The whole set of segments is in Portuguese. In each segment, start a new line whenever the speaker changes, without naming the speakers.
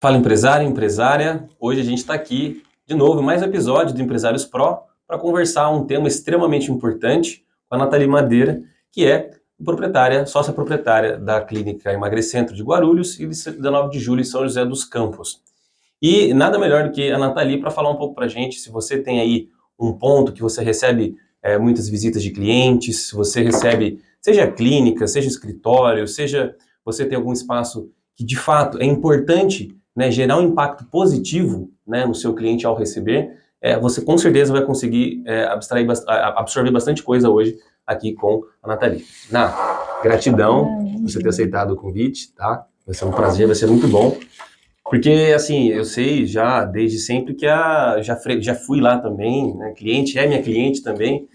Fala empresário, empresária. Hoje a gente está aqui de novo, mais um episódio do Empresários Pro para conversar um tema extremamente importante com a Nathalie Madeira, que é proprietária, sócia proprietária da clínica Emagrecentro de Guarulhos e de 19 de julho em São José dos Campos. E nada melhor do que a Nathalie para falar um pouco para a gente, se você tem aí um ponto que você recebe muitas visitas de clientes, se você recebe, seja clínica, seja escritório, seja você tem algum espaço que de fato é importante, né, gerar um impacto positivo, né, no seu cliente ao receber, você com certeza vai conseguir absorver bastante coisa hoje aqui com a Nathalie. Gratidão por você ter aceitado o convite, tá? Vai ser um prazer, vai ser muito bom. Porque, assim, eu sei já desde sempre que já fui lá também, né? Cliente é minha cliente também.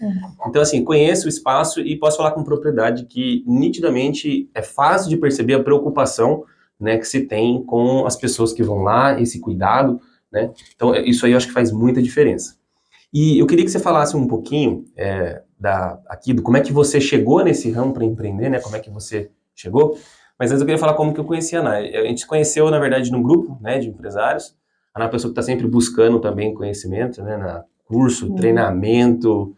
Então, assim, conheço o espaço e posso falar com propriedade que nitidamente é fácil de perceber a preocupação, né, que se tem com as pessoas que vão lá, esse cuidado, né? Então, isso aí eu acho que faz muita diferença. E eu queria que você falasse um pouquinho do como é que você chegou nesse ramo para empreender, né? Como é que você chegou? Mas antes eu queria falar como que eu conheci a Ana. A gente se conheceu, na verdade, num grupo, né, de empresários. A Ana é uma pessoa que está sempre buscando também conhecimento, né, curso, treinamento,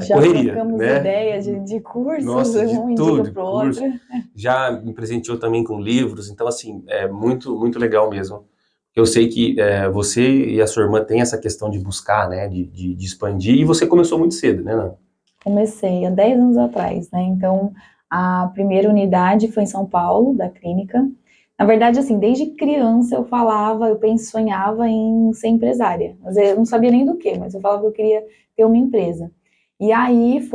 Já
correria,
trocamos
né?
ideias de cursos,
Nossa, de
um indica
tudo,
pro
curso.
outro.
Já me presenteou também com livros, então, assim, é muito, muito legal mesmo. Eu sei que você e a sua irmã têm essa questão de buscar, né, de expandir, e você começou muito cedo, né, Ana?
Comecei há 10 anos atrás, né? Então, a primeira unidade foi em São Paulo, da clínica. Na verdade, assim, desde criança sonhava em ser empresária. Mas eu não sabia nem do que, mas eu falava que eu queria ter uma empresa. E aí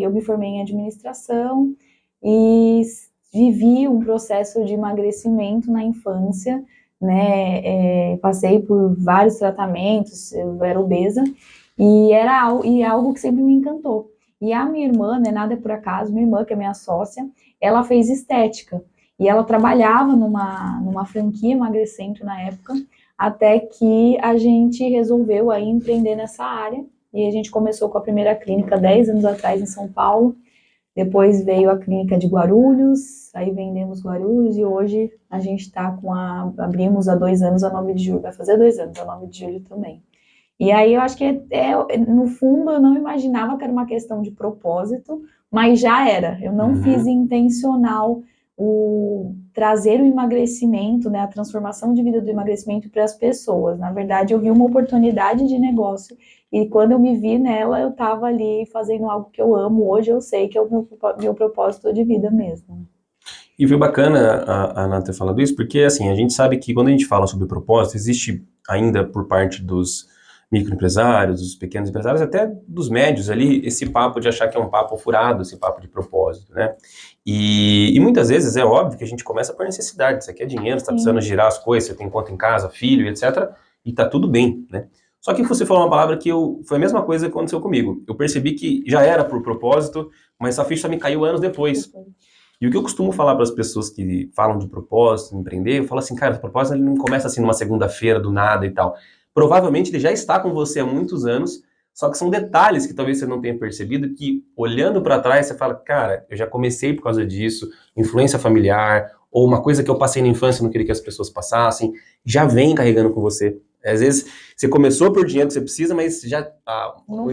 eu me formei em administração e vivi um processo de emagrecimento na infância, né? Passei por vários tratamentos, eu era obesa, e é algo que sempre me encantou. E a minha irmã, né, nada é por acaso, minha irmã, que é minha sócia, ela fez estética. E ela trabalhava numa franquia Emagrecentro na época, até que a gente resolveu aí empreender nessa área. E a gente começou com a primeira clínica 10 anos atrás em São Paulo. Depois veio a clínica de Guarulhos, aí vendemos Guarulhos e hoje a gente está abrimos há 2 anos a 9 de julho, vai fazer 2 anos a 9 de julho também. E aí eu acho que no fundo eu não imaginava que era uma questão de propósito, mas já era. Eu não fiz intencional trazer o emagrecimento, né, a transformação de vida do emagrecimento para as pessoas. Na verdade, eu vi uma oportunidade de negócio e quando eu me vi nela, eu estava ali fazendo algo que eu amo. Hoje eu sei que é o meu propósito de vida mesmo.
E foi bacana a Ana ter falado isso, porque assim, a gente sabe que quando a gente fala sobre propósito, existe ainda por parte dos microempresários, dos pequenos empresários, até dos médios ali, esse papo de achar que é um papo furado, esse papo de propósito, né? E muitas vezes é óbvio que a gente começa por necessidade, você quer dinheiro, você está precisando girar as coisas, você tem conta em casa, filho, etc., e tá tudo bem, né? Só que você falou uma palavra que foi a mesma coisa que aconteceu comigo. Eu percebi que já era por propósito, mas a ficha me caiu anos depois. E o que eu costumo falar para as pessoas que falam de propósito, empreender, eu falo assim, cara, o propósito ele não começa assim numa segunda-feira do nada e tal. Provavelmente ele já está com você há muitos anos, só que são detalhes que talvez você não tenha percebido, que olhando para trás você fala, cara, eu já comecei por causa disso, influência familiar, ou uma coisa que eu passei na infância e não queria que as pessoas passassem, já vem carregando com você. Às vezes você começou por dinheiro que você precisa, mas já o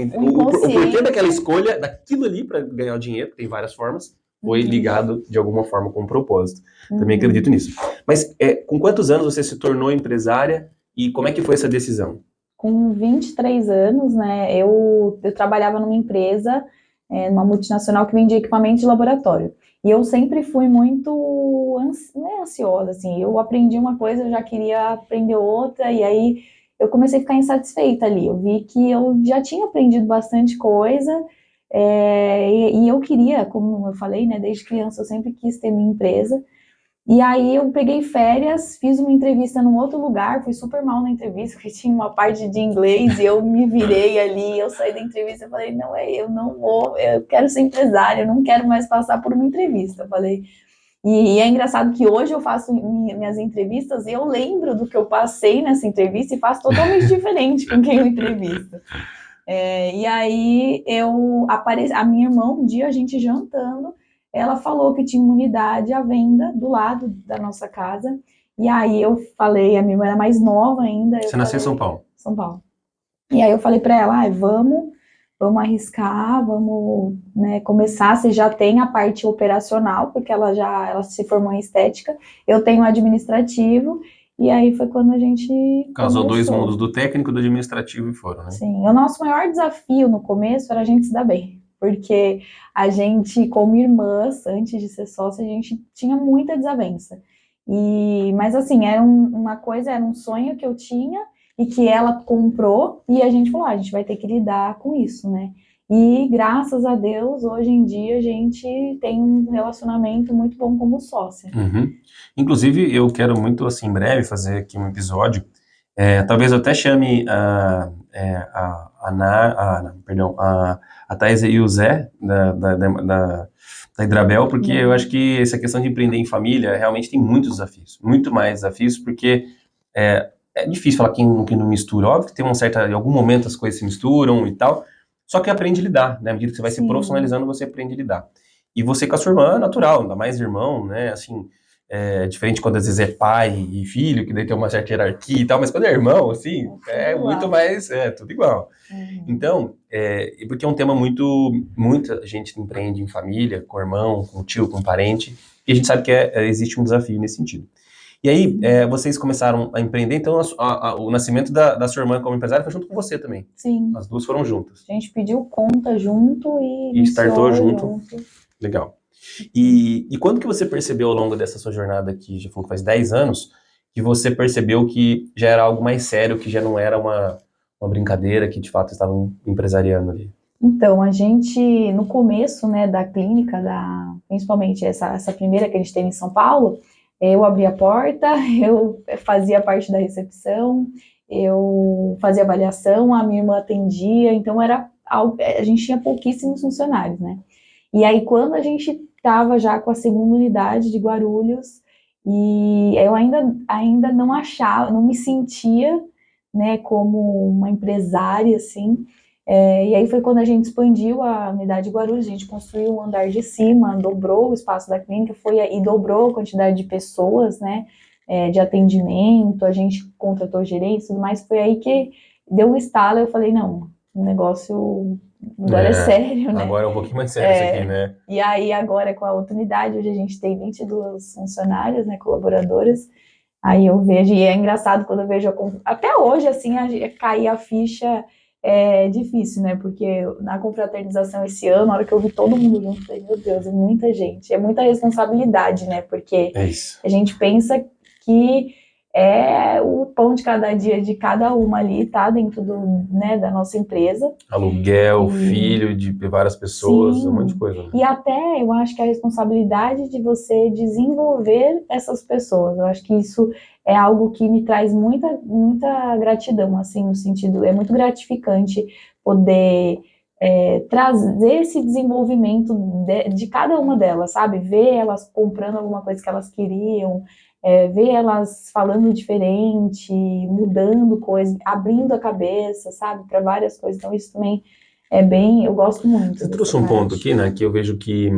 porquê daquela escolha, daquilo ali para ganhar o dinheiro, tem várias formas, foi ligado de alguma forma com um propósito. Também acredito nisso. Mas com quantos anos você se tornou empresária e como é que foi essa decisão?
Com 23 anos, né, eu trabalhava numa empresa, numa multinacional que vendia equipamento de laboratório. E eu sempre fui muito ansiosa, assim, eu aprendi uma coisa, eu já queria aprender outra, e aí eu comecei a ficar insatisfeita ali. Eu vi que eu já tinha aprendido bastante coisa, e eu queria, como eu falei, né, desde criança eu sempre quis ter minha empresa. E aí eu peguei férias, fiz uma entrevista num outro lugar, fui super mal na entrevista, porque tinha uma parte de inglês e eu me virei ali, eu saí da entrevista e falei, não, eu não vou, eu quero ser empresária, eu não quero mais passar por uma entrevista, eu falei. E é engraçado que hoje eu faço minhas entrevistas e eu lembro do que eu passei nessa entrevista e faço totalmente diferente com quem eu entrevisto. E aí a minha irmã, um dia a gente jantando, ela falou que tinha uma unidade à venda do lado da nossa casa E aí eu falei, a minha irmã era mais nova ainda.
Você nasceu em São Paulo?
São Paulo. E aí eu falei para ela, vamos arriscar, vamos, né, começar. Você já tem a parte operacional, porque ela se formou em estética. Eu tenho o administrativo. E aí foi quando a gente
Casou dois
começou.
mundos, do técnico e do administrativo, e foram, né?
Sim, o nosso maior desafio no começo era a gente se dar bem, porque a gente, como irmãs, antes de ser sócia, a gente tinha muita desavença. Mas assim, uma coisa, era um sonho que eu tinha e que ela comprou, e a gente falou, a gente vai ter que lidar com isso, né? E graças a Deus, hoje em dia, a gente tem um relacionamento muito bom como sócia.
Uhum. Inclusive, eu quero muito, assim, em breve, fazer aqui um episódio. Talvez eu até chame a Thaisa e o Zé da Hidrabel, porque eu acho que essa questão de empreender em família realmente tem muitos desafios, muito mais desafios, porque é difícil falar que não mistura. Óbvio que tem em algum momento as coisas se misturam e tal, só que aprende a lidar, né? À medida que você vai se
Sim.
profissionalizando, você aprende a lidar. E você com a sua irmã é natural, ainda mais irmão, né? Assim, diferente quando às vezes é pai e filho, que daí tem uma certa hierarquia e tal, mas quando é irmão, assim, é muito mais, tudo igual. Então, porque é um tema muita gente empreende em família, com irmão, com tio, com parente, e a gente sabe que existe um desafio nesse sentido. E aí, vocês começaram a empreender, então o nascimento da sua irmã como empresária foi junto com você também.
Sim.
As duas foram juntas.
A gente pediu conta junto e
startou junto. Legal. E quando que você percebeu ao longo dessa sua jornada aqui, já falou que faz 10 anos, que você percebeu que já era algo mais sério, que já não era uma brincadeira, que de fato estavam empresariando ali?
Então, a gente, no começo, né, da clínica, principalmente essa primeira que a gente teve em São Paulo, eu abria a porta, eu fazia parte da recepção, eu fazia avaliação, a minha irmã atendia, então a gente tinha pouquíssimos funcionários, né? E aí, quando a gente estava já com a segunda unidade de Guarulhos, e eu ainda não achava, não me sentia, né, como uma empresária, assim. E aí foi quando a gente expandiu a unidade de Guarulhos, a gente construiu um andar de cima, dobrou o espaço da clínica, e dobrou a quantidade de pessoas, né, de atendimento, a gente contratou gerentes e tudo mais. Foi aí que deu um estalo, eu falei, não, o negócio agora é sério, né?
Agora é um pouquinho mais sério isso aqui, né?
E aí agora com a outra unidade, hoje a gente tem 22 funcionárias, né, colaboradoras. Aí eu vejo, e é engraçado quando eu vejo, até hoje, assim, cair a ficha é difícil, né, porque na confraternização esse ano, na hora que eu vi todo mundo junto, eu falei, meu Deus, é muita gente, é muita responsabilidade, né, porque a gente pensa que o pão de cada dia de cada uma ali tá dentro né, da nossa empresa.
Aluguel, filho de várias pessoas,
sim,
um monte de coisa. Né?
E até eu acho que a responsabilidade de você desenvolver essas pessoas, eu acho que isso é algo que me traz muita, muita gratidão, assim, no sentido, é muito gratificante poder trazer esse desenvolvimento de cada uma delas, sabe? Ver elas comprando alguma coisa que elas queriam, ver elas falando diferente, mudando coisas, abrindo a cabeça, sabe? Para várias coisas. Então isso também eu gosto muito.
Você trouxe um ponto aqui, né, que eu vejo que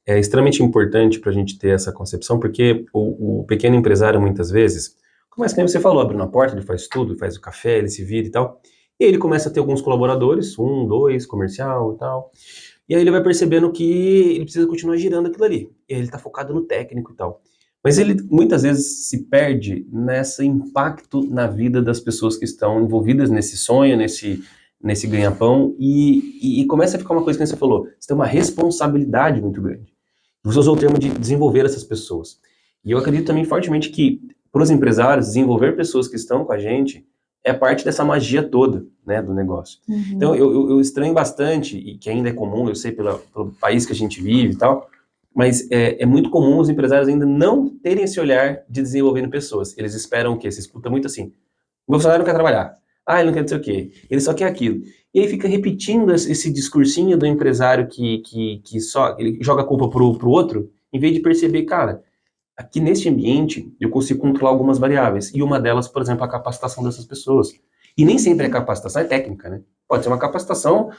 é extremamente importante para a gente ter essa concepção, porque o pequeno empresário, muitas vezes, começa, como você falou, abrindo a porta, ele faz tudo, faz o café, ele se vira e tal, e aí ele começa a ter alguns colaboradores, 1, 2, comercial e tal, e aí ele vai percebendo que ele precisa continuar girando aquilo ali, e aí ele está focado no técnico e tal. Mas ele muitas vezes se perde nesse impacto na vida das pessoas que estão envolvidas nesse sonho, nesse ganha-pão, e começa a ficar uma coisa que você falou, você tem uma responsabilidade muito grande. Você usou o termo de desenvolver essas pessoas. E eu acredito também fortemente que, para os empresários, desenvolver pessoas que estão com a gente é parte dessa magia toda, né, do negócio. Então, eu estranho bastante, e que ainda é comum, eu sei pelo país que a gente vive e tal, mas é muito comum os empresários ainda não terem esse olhar de desenvolvendo pessoas. Eles esperam o quê? Você escuta muito assim, o meu funcionário não quer trabalhar. Ele não quer não sei o quê. Ele só quer aquilo. E aí fica repetindo esse discursinho do empresário que só ele joga a culpa pro outro, em vez de perceber, cara, aqui neste ambiente eu consigo controlar algumas variáveis. E uma delas, por exemplo, a capacitação dessas pessoas. E nem sempre a capacitação é técnica, né? Pode ser uma capacitação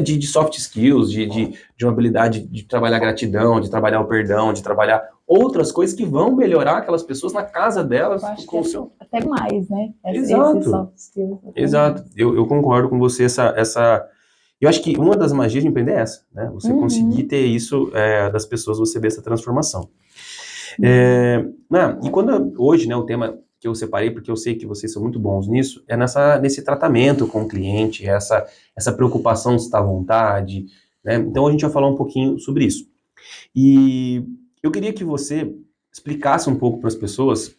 de soft skills, de uma habilidade de trabalhar gratidão, de trabalhar o perdão, de trabalhar outras coisas que vão melhorar aquelas pessoas na casa delas.
Eu acho
Com o
que
seu...
até mais, né?
Exato.
Esse soft skills.
Exato. Eu concordo com você. Eu acho que uma das magias de empreender é essa, né? Você conseguir ter isso das pessoas, você ver essa transformação. E quando hoje, né, o tema que eu separei, porque eu sei que vocês são muito bons nisso, é nesse tratamento com o cliente, essa preocupação se está à vontade, né? Então a gente vai falar um pouquinho sobre isso. E eu queria que você explicasse um pouco para as pessoas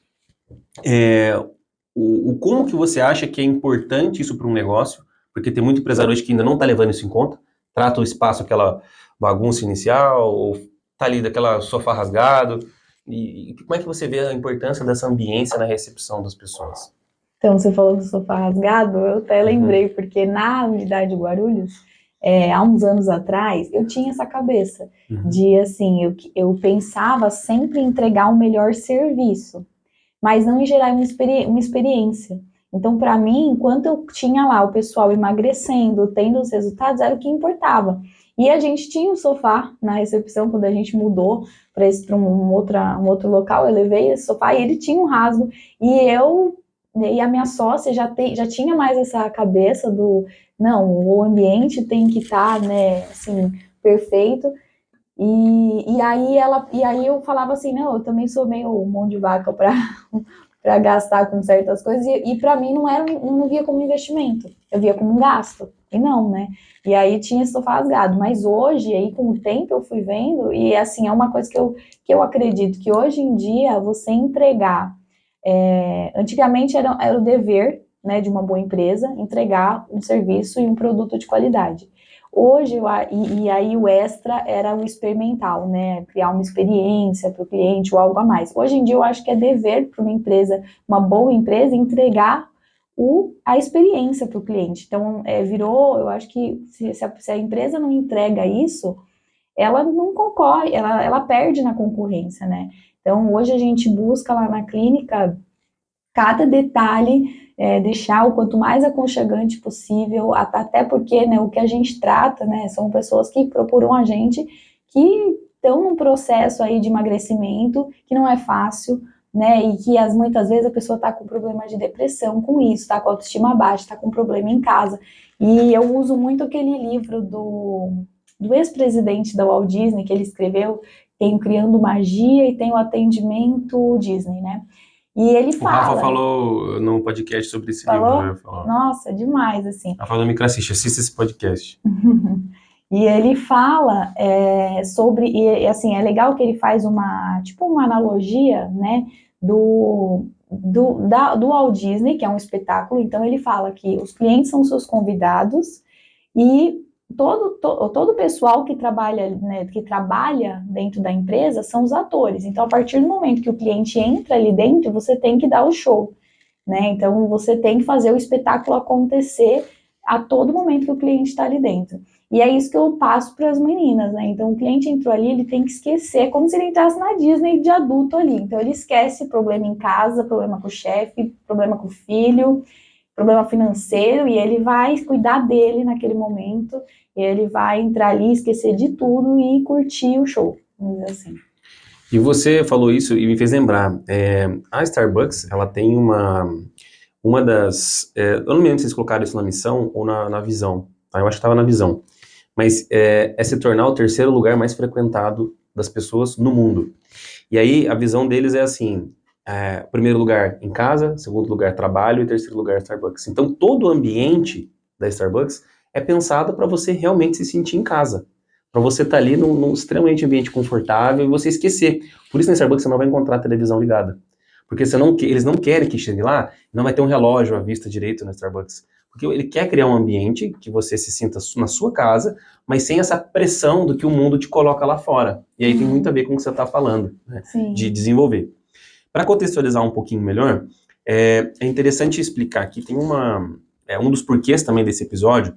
como que você acha que é importante isso para um negócio, porque tem muito empresário hoje que ainda não está levando isso em conta, trata o espaço aquela bagunça inicial, ou tá ali daquela sofá rasgado, e como é que você vê a importância dessa ambiência na recepção das pessoas?
Então, você falou do sofá rasgado, eu até lembrei, porque na unidade Guarulhos, há uns anos atrás, eu tinha essa cabeça de, assim, eu pensava sempre em entregar um melhor serviço, mas não em gerar uma experiência. Então, para mim, enquanto eu tinha lá o pessoal emagrecendo, tendo os resultados, era o que importava. E a gente tinha um sofá na recepção, quando a gente mudou para um outro local, eu levei esse sofá e ele tinha um rasgo. E a minha sócia já tinha mais essa cabeça não, o ambiente tem que estar, né, assim, perfeito. E aí eu falava assim, não, eu também sou meio mão de vaca para gastar com certas coisas, e para mim não via como investimento, eu via como um gasto, e não, né? E aí tinha esse sofá rasgado, mas hoje, aí com o tempo eu fui vendo, e assim, é uma coisa que eu acredito, que hoje em dia você entregar, antigamente era o dever, né, de uma boa empresa, entregar um serviço e um produto de qualidade. Hoje, e aí o extra era o experimental, né? Criar uma experiência para o cliente ou algo a mais. Hoje em dia eu acho que é dever para uma empresa, uma boa empresa, entregar a experiência para o cliente. Então, eu acho que se a empresa não entrega isso, ela não concorre, ela perde na concorrência, né? Então, hoje a gente busca lá na clínica cada detalhe, deixar o quanto mais aconchegante possível, até porque, né, o que a gente trata, né, são pessoas que procuram a gente, que estão num processo aí de emagrecimento, que não é fácil, né, e que muitas vezes a pessoa está com problema de depressão com isso, está com autoestima baixa, está com problema em casa. E eu uso muito aquele livro do ex-presidente da Walt Disney, que ele escreveu, tem o Criando Magia e tem o Atendimento Disney, né? E ele fala...
O Rafa falou no podcast sobre esse livro, né?
Nossa, demais, assim.
Rafa do Microassist, assista esse podcast.
E ele fala sobre... E assim, é legal que ele faz uma analogia, né, do Walt Disney, que é um espetáculo. Então ele fala que os clientes são seus convidados e todo o pessoal que trabalha, né, que trabalha dentro da empresa são os atores. Então, a partir do momento que o cliente entra ali dentro, você tem que dar o show, né? Então, você tem que fazer o espetáculo acontecer a todo momento que o cliente está ali dentro. E é isso que eu passo para as meninas, né? Então, o cliente entrou ali, ele tem que esquecer, como se ele entrasse na Disney de adulto ali. Então, ele esquece problema em casa, problema com o chefe, problema com o filho, problema financeiro, e ele vai cuidar dele naquele momento, e ele vai entrar ali, esquecer de tudo e curtir o show, vamos dizer assim.
E você falou isso e me fez lembrar, a Starbucks, ela tem uma das, eu não me lembro se eles colocaram isso na missão ou na visão, tá? Eu acho que estava na visão, mas é se tornar o terceiro lugar mais frequentado das pessoas no mundo. E aí a visão deles é assim, primeiro lugar em casa, segundo lugar trabalho e terceiro lugar Starbucks. Então todo o ambiente da Starbucks é pensado para você realmente se sentir em casa, para você estar ali num extremamente ambiente confortável e você esquecer. Por isso na Starbucks você não vai encontrar a televisão ligada, porque eles não querem que chegue lá, não vai ter um relógio à vista direito na Starbucks, porque ele quer criar um ambiente que você se sinta na sua casa, mas sem essa pressão do que o mundo te coloca lá fora. E aí tem muito a ver com o que você está falando, né? De desenvolver. Para contextualizar um pouquinho melhor, é interessante explicar aqui, tem um dos porquês também desse episódio,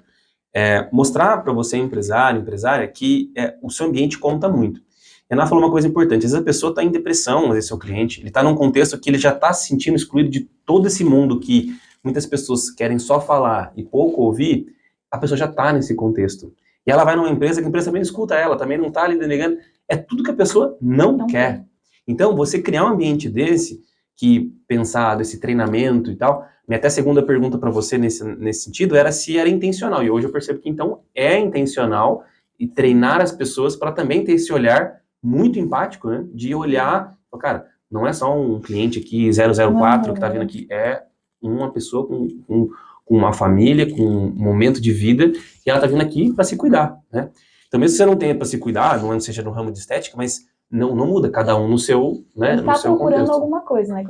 mostrar para você, empresária, que o seu ambiente conta muito. E a Ana falou uma coisa importante, às vezes a pessoa está em depressão, às vezes seu cliente, ele está num contexto que ele já está se sentindo excluído de todo esse mundo que muitas pessoas querem só falar e pouco ouvir, a pessoa já está nesse contexto. E ela vai numa empresa que a empresa também não escuta ela, também não está ali denegando, é tudo que a pessoa não quer. Então, você criar um ambiente desse, que pensar desse treinamento e tal, minha até segunda pergunta para você nesse sentido era se era intencional, e hoje eu percebo que então é intencional e treinar as pessoas para também ter esse olhar muito empático, né, de olhar, cara, não é só um cliente aqui 004 que está vindo aqui, é uma pessoa com uma família, com um momento de vida, e ela está vindo aqui para se cuidar, né? Então, mesmo que você não tenha para se cuidar, não seja no ramo de estética, mas não muda, cada um no seu, né,
A gente
no
está
seu
procurando
contexto.
alguma coisa, né?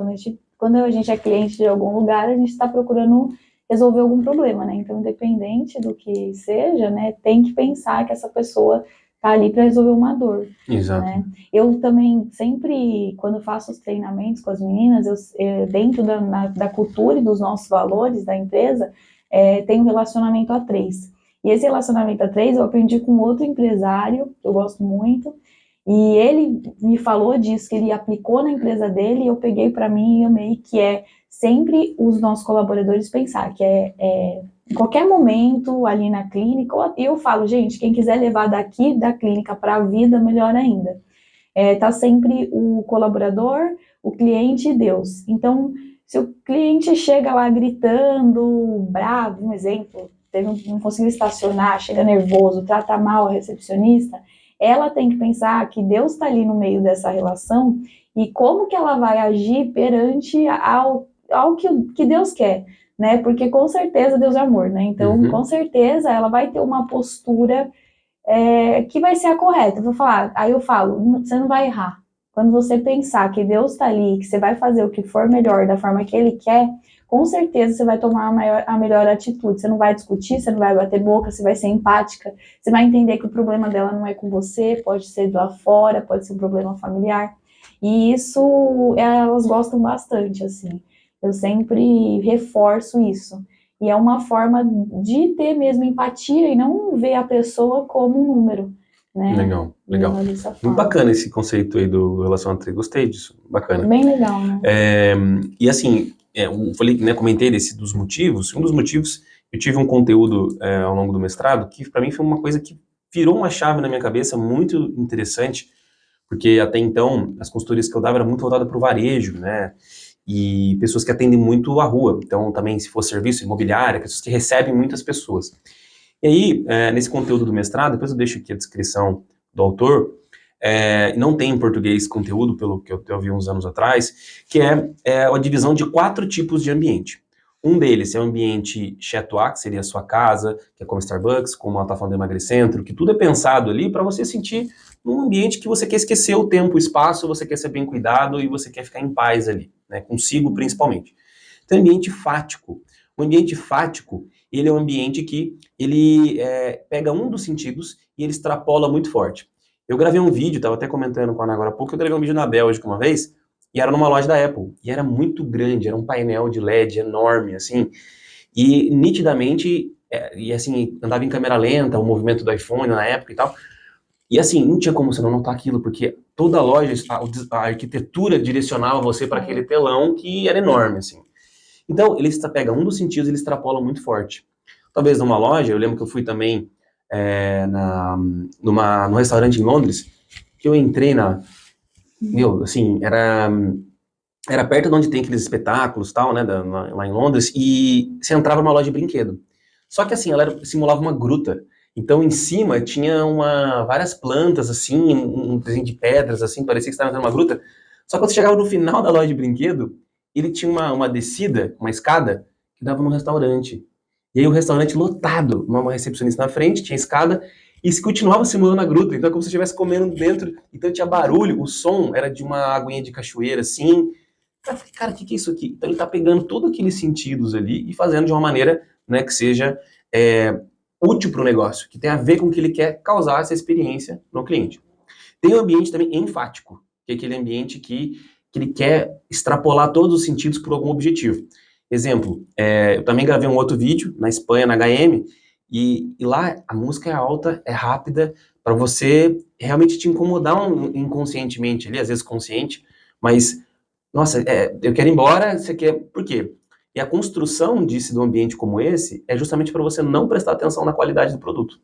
Quando a gente é cliente de algum lugar, a gente está procurando resolver algum problema, né? Então, independente do que seja, né, tem que pensar que essa pessoa está ali para resolver uma dor.
Exato.
Né? Eu também sempre, quando faço os treinamentos com as meninas, dentro da cultura e dos nossos valores da empresa, tem um relacionamento a três. E esse relacionamento a três eu aprendi com outro empresário, que eu gosto muito, e ele me falou disso, que ele aplicou na empresa dele, e eu peguei para mim e amei, que é sempre os nossos colaboradores pensar, que em qualquer momento ali na clínica, eu falo, gente, quem quiser levar daqui da clínica para a vida, melhor ainda. Tá sempre o colaborador, o cliente e Deus. Então, se o cliente chega lá gritando, bravo, um exemplo, não conseguiu estacionar, chega nervoso, trata mal a recepcionista, ela tem que pensar que Deus está ali no meio dessa relação e como que ela vai agir perante ao que Deus quer, né? Porque com certeza Deus é amor, né? Então, com certeza ela vai ter uma postura que vai ser a correta. Aí eu falo, você não vai errar. Quando você pensar que Deus está ali, que você vai fazer o que for melhor da forma que Ele quer, com certeza você vai tomar a melhor atitude. Você não vai discutir, você não vai bater boca, você vai ser empática, você vai entender que o problema dela não é com você, pode ser lá fora, pode ser um problema familiar. E isso elas gostam bastante, assim. Eu sempre reforço isso. E é uma forma de ter mesmo empatia e não ver a pessoa como um número, né?
Legal, legal. Muito bacana esse conceito aí do relacionamento, gostei disso, bacana.
Bem legal, né?
E assim, eu falei, né, comentei dos motivos, um dos motivos, eu tive um conteúdo ao longo do mestrado que para mim foi uma coisa que virou uma chave na minha cabeça muito interessante, porque até então as consultorias que eu dava eram muito voltadas para o varejo, né? E pessoas que atendem muito a rua. Então, também, se for serviço imobiliário, pessoas que recebem muitas pessoas. E aí, nesse conteúdo do mestrado, depois eu deixo aqui a descrição do autor, não tem em português conteúdo, pelo que eu vi uns anos atrás, que é a divisão de 4 tipos de ambiente. Um deles é o ambiente Chatouá, que seria a sua casa, que é como Starbucks, como ela está falando do Emagrecentro, que tudo é pensado ali para você sentir um ambiente que você quer esquecer o tempo, o espaço, você quer ser bem cuidado e você quer ficar em paz ali, né, consigo principalmente. Então, ambiente fático. O ambiente fático, ele é um ambiente que ele pega um dos sentidos e ele extrapola muito forte. Eu gravei um vídeo, estava até comentando com a Ana agora há pouco, eu gravei um vídeo na Bélgica uma vez, e era numa loja da Apple, e era muito grande, era um painel de LED enorme, assim, e nitidamente, e assim, andava em câmera lenta, o movimento do iPhone na época e tal, e assim, não tinha como você não notar aquilo, porque toda a loja, a arquitetura direcionava você para aquele telão que era enorme, assim. Então, ele pega um dos sentidos e ele extrapola muito forte. Talvez numa loja, eu lembro que eu fui também num restaurante em Londres, que eu entrei meu, assim, era perto de onde tem aqueles espetáculos tal, né, lá em Londres, e você entrava numa loja de brinquedo. Só que assim, ela simulava uma gruta. Então, em cima tinha várias plantas, assim, um desenho de pedras, assim, parecia que você estava entrando numa gruta. Só que quando você chegava no final da loja de brinquedo, ele tinha uma descida, uma escada, que dava num restaurante. E aí o restaurante lotado, uma recepcionista na frente, tinha escada, e se continuava simulando a gruta. Então, é como se você estivesse comendo dentro. Então, tinha barulho, o som era de uma aguinha de cachoeira, assim. Eu falei, cara, o que é isso aqui? Então, ele tá pegando todos aqueles sentidos ali e fazendo de uma maneira, né, que seja útil para o negócio, que tem a ver com o que ele quer causar essa experiência no cliente. Tem um ambiente também enfático, que é aquele ambiente que ele quer extrapolar todos os sentidos por algum objetivo. Exemplo, eu também gravei um outro vídeo na Espanha, na HM, e lá a música é alta, é rápida, para você realmente te incomodar inconscientemente ali, às vezes consciente, mas, nossa, eu quero ir embora, você quer... Por quê? E a construção do ambiente como esse é justamente para você não prestar atenção na qualidade do produto.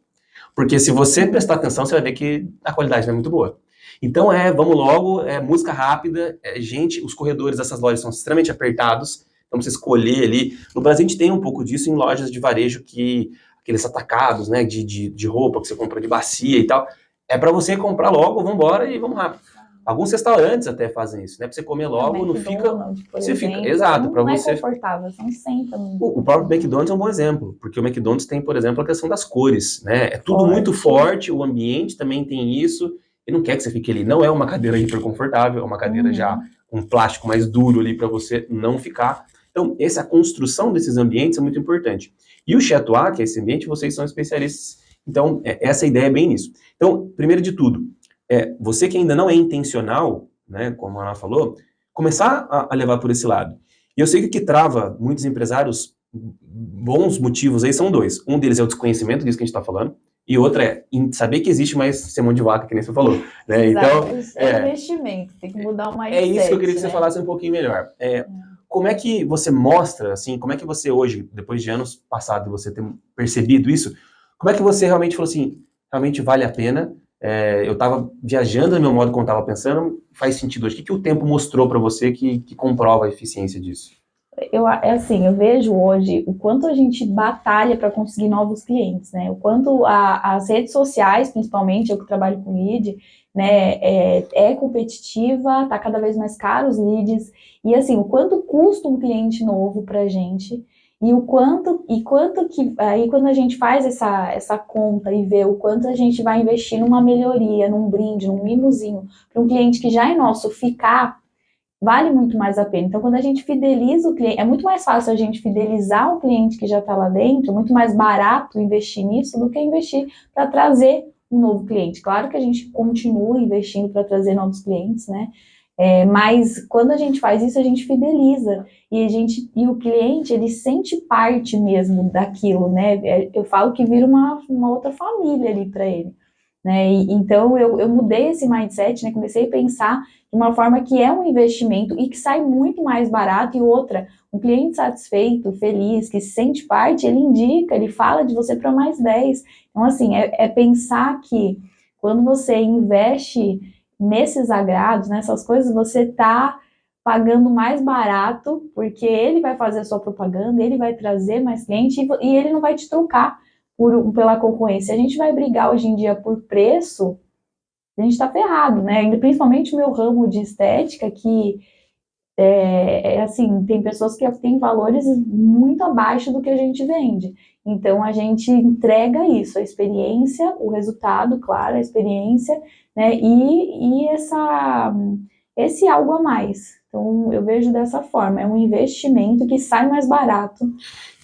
Porque se você prestar atenção, você vai ver que a qualidade não é muito boa. Então vamos logo, música rápida, gente, os corredores dessas lojas são extremamente apertados, então você escolher ali. No Brasil a gente tem um pouco disso em lojas de varejo, aqueles atacados, né, de roupa que você compra de bacia e tal, é para você comprar logo, vamos embora e vamos rápido. Alguns restaurantes até fazem isso, né, para você comer logo, não fica... Você fica, exato, para você...
Não é confortável, você não senta.
O próprio McDonald's é um bom exemplo, porque o McDonald's tem, por exemplo, a questão das cores, né? É tudo muito forte, o ambiente também tem isso, e não quer que você fique ali. Não é uma cadeira hiper confortável, é uma cadeira já com plástico mais duro ali para você não ficar. Então, a construção desses ambientes é muito importante. E o Chatois, que é esse ambiente, vocês são especialistas. Então, essa ideia é bem nisso. Então, primeiro de tudo, você que ainda não é intencional, né, como a Ana falou, começar a levar por esse lado. E eu sei que o que trava muitos empresários, bons motivos aí são dois. Um deles é o desconhecimento disso que a gente está falando, e outro é saber que existe mais ser mão de vaca, que nem você falou. Né?
Então, investimento, tem que mudar o mindset.
É isso que eu queria que você falasse um pouquinho melhor. Como é que você mostra, assim, como é que você hoje, depois de anos passados, você ter percebido isso, como é que você realmente falou assim, realmente vale a pena? Eu estava viajando no meu modo como estava pensando, faz sentido hoje. O que o tempo mostrou para você que comprova a eficiência disso?
Eu vejo hoje o quanto a gente batalha para conseguir novos clientes, né? O quanto as redes sociais, principalmente, eu que trabalho com lead, né, é competitiva, tá cada vez mais caro os leads, e assim, o quanto custa um cliente novo pra gente, e quanto que, aí quando a gente faz essa conta e vê o quanto a gente vai investir numa melhoria, num brinde, num mimozinho, para um cliente que já é nosso ficar, vale muito mais a pena. Então, quando a gente fideliza o cliente, é muito mais fácil a gente fidelizar o cliente que já está lá dentro, é muito mais barato investir nisso do que investir para trazer um novo cliente. Claro que a gente continua investindo para trazer novos clientes, né? Mas quando a gente faz isso, a gente fideliza e o cliente, ele sente parte mesmo daquilo, né? Eu falo que vira uma outra família ali para ele. Né? Então eu mudei esse mindset, né? Comecei a pensar de uma forma que é um investimento e que sai muito mais barato. E outra, um cliente satisfeito, feliz, que se sente parte, ele indica, ele fala de você para mais 10. Então, assim, pensar que quando você investe nesses agrados, nessas coisas, você está pagando mais barato, porque ele vai fazer a sua propaganda, ele vai trazer mais cliente e ele não vai te trocar pela concorrência. A gente vai brigar hoje em dia por preço, a gente está ferrado, né? Principalmente o meu ramo de estética, que assim, tem pessoas que têm valores muito abaixo do que a gente vende. Então, a gente entrega isso, a experiência, o resultado, claro, a experiência, né? E esse algo a mais. Então, eu vejo dessa forma, é um investimento que sai mais barato.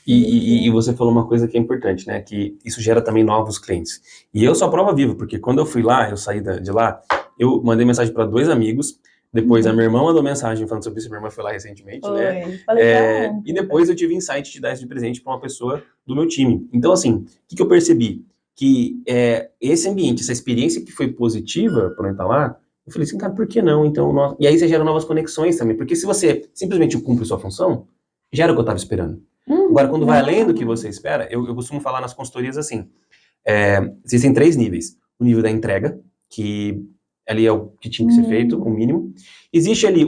E você falou uma coisa que é importante, né? Que isso gera também novos clientes. E eu sou a prova viva, porque quando eu fui lá, eu saí de lá, eu mandei mensagem para 2 amigos, depois a minha irmã mandou mensagem falando sobre isso, minha irmã foi lá recentemente, né? E depois eu tive insight de dar isso de presente para uma pessoa do meu time. Então, assim, o que eu percebi? Que esse ambiente, essa experiência que foi positiva para eu estar lá, eu falei assim, cara, por que não? Então, e aí você gera novas conexões também, porque se você simplesmente cumpre sua função, já era o que eu estava esperando. Agora, quando vai além do que você espera, eu costumo falar nas consultorias assim, existem 3 níveis. O nível da entrega, que ali é o que tinha que ser feito, o mínimo. Existe ali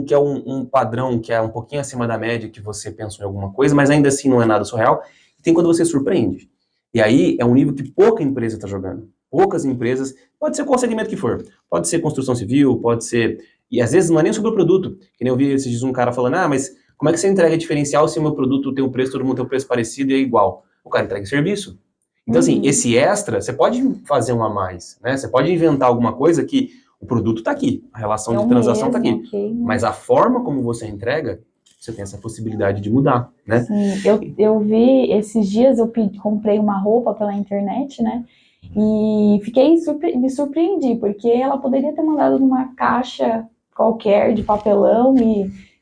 que é um padrão, que é um pouquinho acima da média, que você pensou em alguma coisa, mas ainda assim não é nada surreal. E tem quando você surpreende. E aí é um nível que pouca empresa está jogando. Poucas empresas, pode ser qual segmento que for. Pode ser construção civil, pode ser... E às vezes não é nem sobre o produto. Que nem eu vi esses dias um cara falando, mas como é que você entrega diferencial se o meu produto tem um preço, todo mundo tem um preço parecido e é igual? O cara entrega serviço. Então, assim, esse extra, você pode fazer um a mais, né? Você pode inventar alguma coisa que o produto está aqui, a relação de transação está aqui. Mas a forma como você entrega, você tem essa possibilidade de mudar, né?
Sim, eu vi, esses dias eu comprei uma roupa pela internet, né? E me surpreendi, porque ela poderia ter mandado numa caixa qualquer de papelão,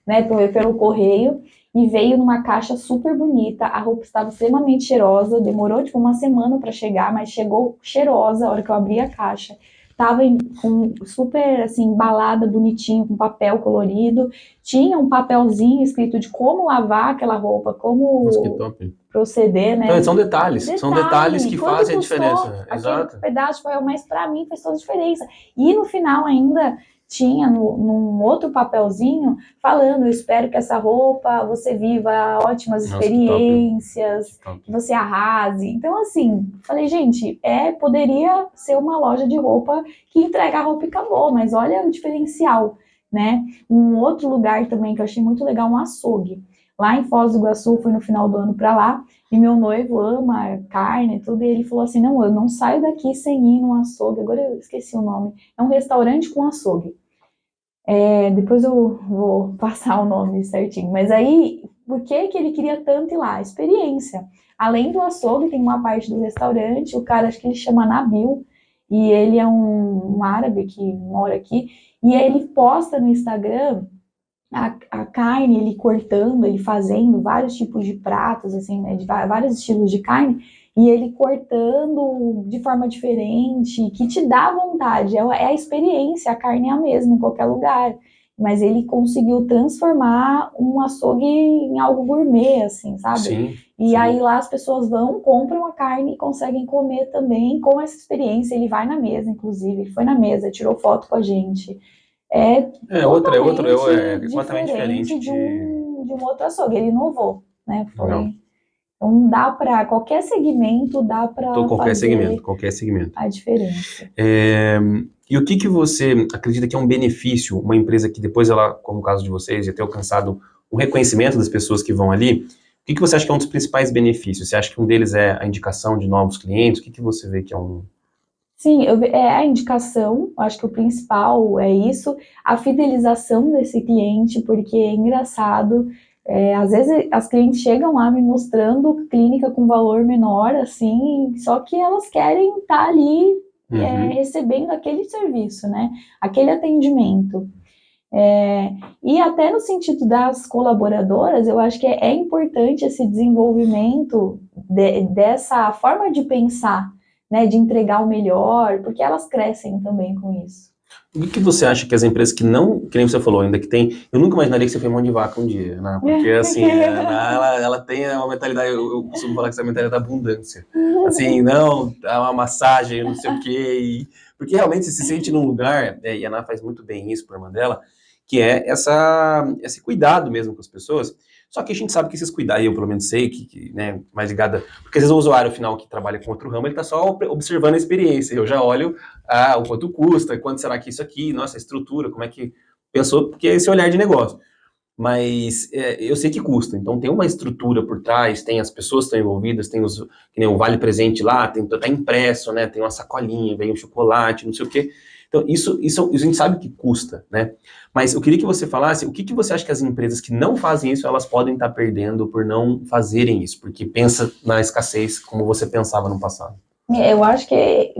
né, pelo correio, e veio numa caixa super bonita, a roupa estava extremamente cheirosa, demorou tipo uma semana para chegar, mas chegou cheirosa a hora que eu abri a caixa. tava com super, assim, embalada, bonitinho, com papel colorido, tinha um papelzinho escrito de como lavar aquela roupa,
Nossa, que
como
top.
proceder,
Então,
né?
são detalhes
Detalhe,
que
quanto
fazem a
custou
diferença.
aquele
Exato.
pedaço de papel, mas para mim fez toda a diferença. E no final ainda tinha num outro papelzinho falando, eu espero que essa roupa você viva ótimas
Nossa, que top.
experiências,
Que top.
que você arrase. Então, assim, falei, gente, poderia ser uma loja de roupa que entrega a roupa e acabou, mas olha o diferencial, né? Um outro lugar também que eu achei muito legal, um açougue. Lá em Foz do Iguaçu, fui no final do ano para lá, e meu noivo ama carne e tudo, e ele falou assim, não, eu não saio daqui sem ir num açougue, agora eu esqueci o nome, é um restaurante com açougue. Depois eu vou passar o nome certinho, mas aí, por que que ele queria tanto ir lá? Experiência. Além do açougue, tem uma parte do restaurante, o cara, acho que ele chama Nabil, e ele é um árabe que mora aqui, e ele posta no Instagram a carne, ele cortando, ele fazendo vários tipos de pratos, assim, né, de vários estilos de carne, e ele cortando de forma diferente, que te dá vontade, é a experiência, a carne é a mesma em qualquer lugar, mas ele conseguiu transformar um açougue em algo gourmet, assim, sabe?
Sim,
E
sim.
aí lá as pessoas vão, compram a carne e conseguem comer também com essa experiência. Ele vai na mesa, inclusive, ele foi na mesa, tirou foto com a gente. É
É
totalmente
completamente diferente
diferente de
que...
um outro açougue. Ele inovou, né?
Legal.
Então dá para qualquer segmento dá para fazer
Qualquer segmento.
a diferença.
E o que que você acredita que é um benefício, uma empresa que depois ela, como o caso de vocês, já ter alcançado um reconhecimento das pessoas que vão ali, o que que você acha que é um dos principais benefícios? Você acha que um deles é a indicação de novos clientes? O que que você vê que é um...
Sim, é a indicação, acho que o principal é isso, a fidelização desse cliente, porque é engraçado, às vezes as clientes chegam lá me mostrando clínica com valor menor, assim, só que elas querem estar ali recebendo aquele serviço, né? Aquele atendimento. E até no sentido das colaboradoras, eu acho que é importante esse desenvolvimento dessa forma de pensar, né, de entregar o melhor, porque elas crescem também com isso.
O que que você acha que as empresas que não, que nem você falou ainda, que tem... Eu nunca imaginaria que você foi mão de vaca um dia, né? Porque, assim, ela tem uma mentalidade, eu costumo falar que essa é a mentalidade da abundância. Assim, não, dá uma massagem, não sei o quê. Porque realmente você se sente num lugar, e a Ana faz muito bem isso por irmã dela, que é esse cuidado mesmo com as pessoas. Só que a gente sabe que esses cuidados, eu pelo menos sei, né, mais ligada... Porque às vezes o usuário final que trabalha com outro ramo, ele tá só observando a experiência. Eu já olho o quanto custa, quanto será que isso aqui, nossa, a estrutura, como é que pensou, porque é esse olhar de negócio. Mas eu sei que custa, então tem uma estrutura por trás, tem as pessoas que estão envolvidas, tem que nem o Vale Presente lá, tá impresso, né, tem uma sacolinha, vem o chocolate, não sei o quê. Então isso a gente sabe que custa, né? Mas eu queria que você falasse, o que que você acha que as empresas que não fazem isso, elas podem estar perdendo por não fazerem isso, porque pensa na escassez como você pensava no passado.
Eu acho que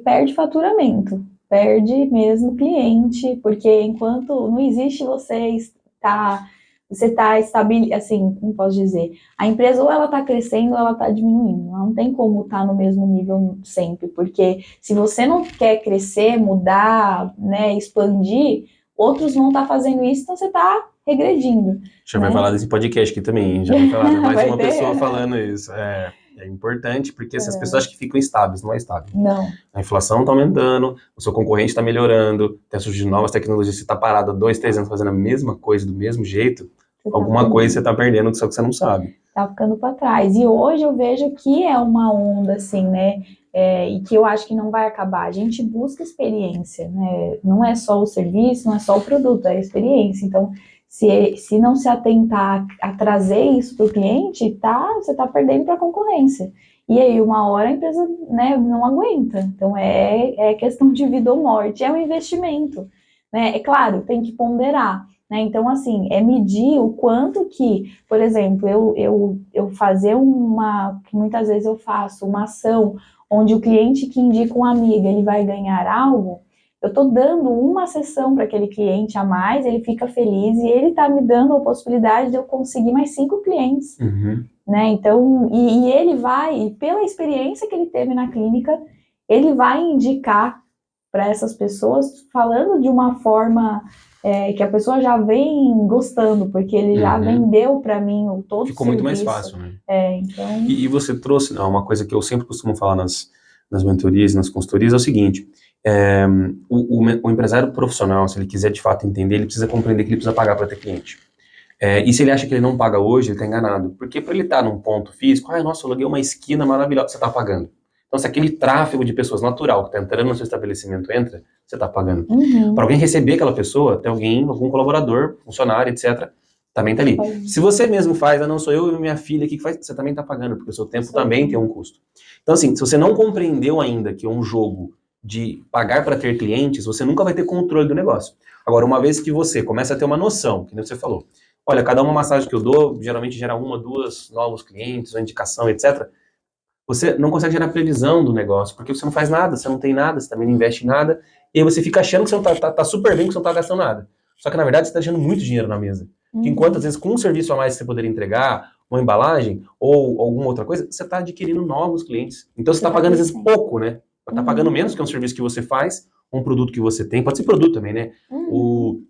perde faturamento, perde mesmo cliente, porque enquanto não existe você está estável, assim, como posso dizer, a empresa ou ela está crescendo ou ela está diminuindo, ela não tem como estar no mesmo nível sempre, porque se você não quer crescer, mudar, né, expandir, outros vão estar fazendo isso, então você está regredindo,
Já vai
né?
falar desse podcast aqui também, hein? Já vai falar, mais
Vai
uma pessoa
ter?
falando isso. É importante porque essas pessoas acham que ficam estáveis, não é estável.
Não.
A inflação está aumentando, o seu concorrente está melhorando, está surgindo novas tecnologias, você está parado há 2, 3 anos fazendo a mesma coisa, do mesmo jeito,
Você tá
alguma coisa você está perdendo, só que você não sabe.
tá ficando para trás. E hoje eu vejo que é uma onda, assim, né? E que eu acho que não vai acabar. A gente busca experiência, né? Não é só o serviço, não é só o produto, é a experiência. Então, se não se atentar a trazer isso para o cliente, você está perdendo para a concorrência. E aí, uma hora a empresa, né, não aguenta. Então, é questão de vida ou morte. É um investimento, né? É claro, tem que ponderar. Né? Então, assim, é medir o quanto que, por exemplo, eu fazer que muitas vezes eu faço uma ação onde o cliente que indica uma amiga, ele vai ganhar algo, eu estou dando uma sessão para aquele cliente a mais, ele fica feliz e ele está me dando a possibilidade de eu conseguir mais 5 clientes. Né? Então, e ele vai, pela experiência que ele teve na clínica, ele vai indicar para essas pessoas, falando de uma forma que a pessoa já vem gostando, porque ele já vendeu para mim todo o serviço.
Ficou muito mais fácil, né?
Então...
E você trouxe, uma coisa que eu sempre costumo falar nas mentorias, nas consultorias, é o seguinte, o empresário profissional, se ele quiser de fato entender, ele precisa compreender que ele precisa pagar para ter cliente. E se ele acha que ele não paga hoje, ele está enganado. Porque para ele estar num ponto físico, nossa, eu aluguei uma esquina maravilhosa, você está pagando. Então, se aquele tráfego de pessoas natural que está entrando no seu estabelecimento entra, você está pagando. Para alguém receber aquela pessoa, tem algum colaborador, funcionário, etc., também está ali. Se você mesmo faz, não sou eu e minha filha aqui que faz, você também está pagando, porque o seu tempo também tem um custo. Então, assim, se você não compreendeu ainda que é um jogo de pagar para ter clientes, você nunca vai ter controle do negócio. Agora, uma vez que você começa a ter uma noção, que nem você falou, olha, cada uma massagem que eu dou, geralmente gera 1, 2 novos clientes, uma indicação, etc., você não consegue gerar previsão do negócio, porque você não faz nada, você não tem nada, você também não investe em nada, e aí você fica achando que você não tá super bem, que você não tá gastando nada. Só que, na verdade, você está deixando muito dinheiro na mesa. Que enquanto, às vezes, com um serviço a mais que você poderia entregar, uma embalagem, ou alguma outra coisa, você está adquirindo novos clientes. Então, você está pagando, às vezes, pouco, né? Está pagando menos que um serviço que você faz, um produto que você tem, pode ser produto também, né?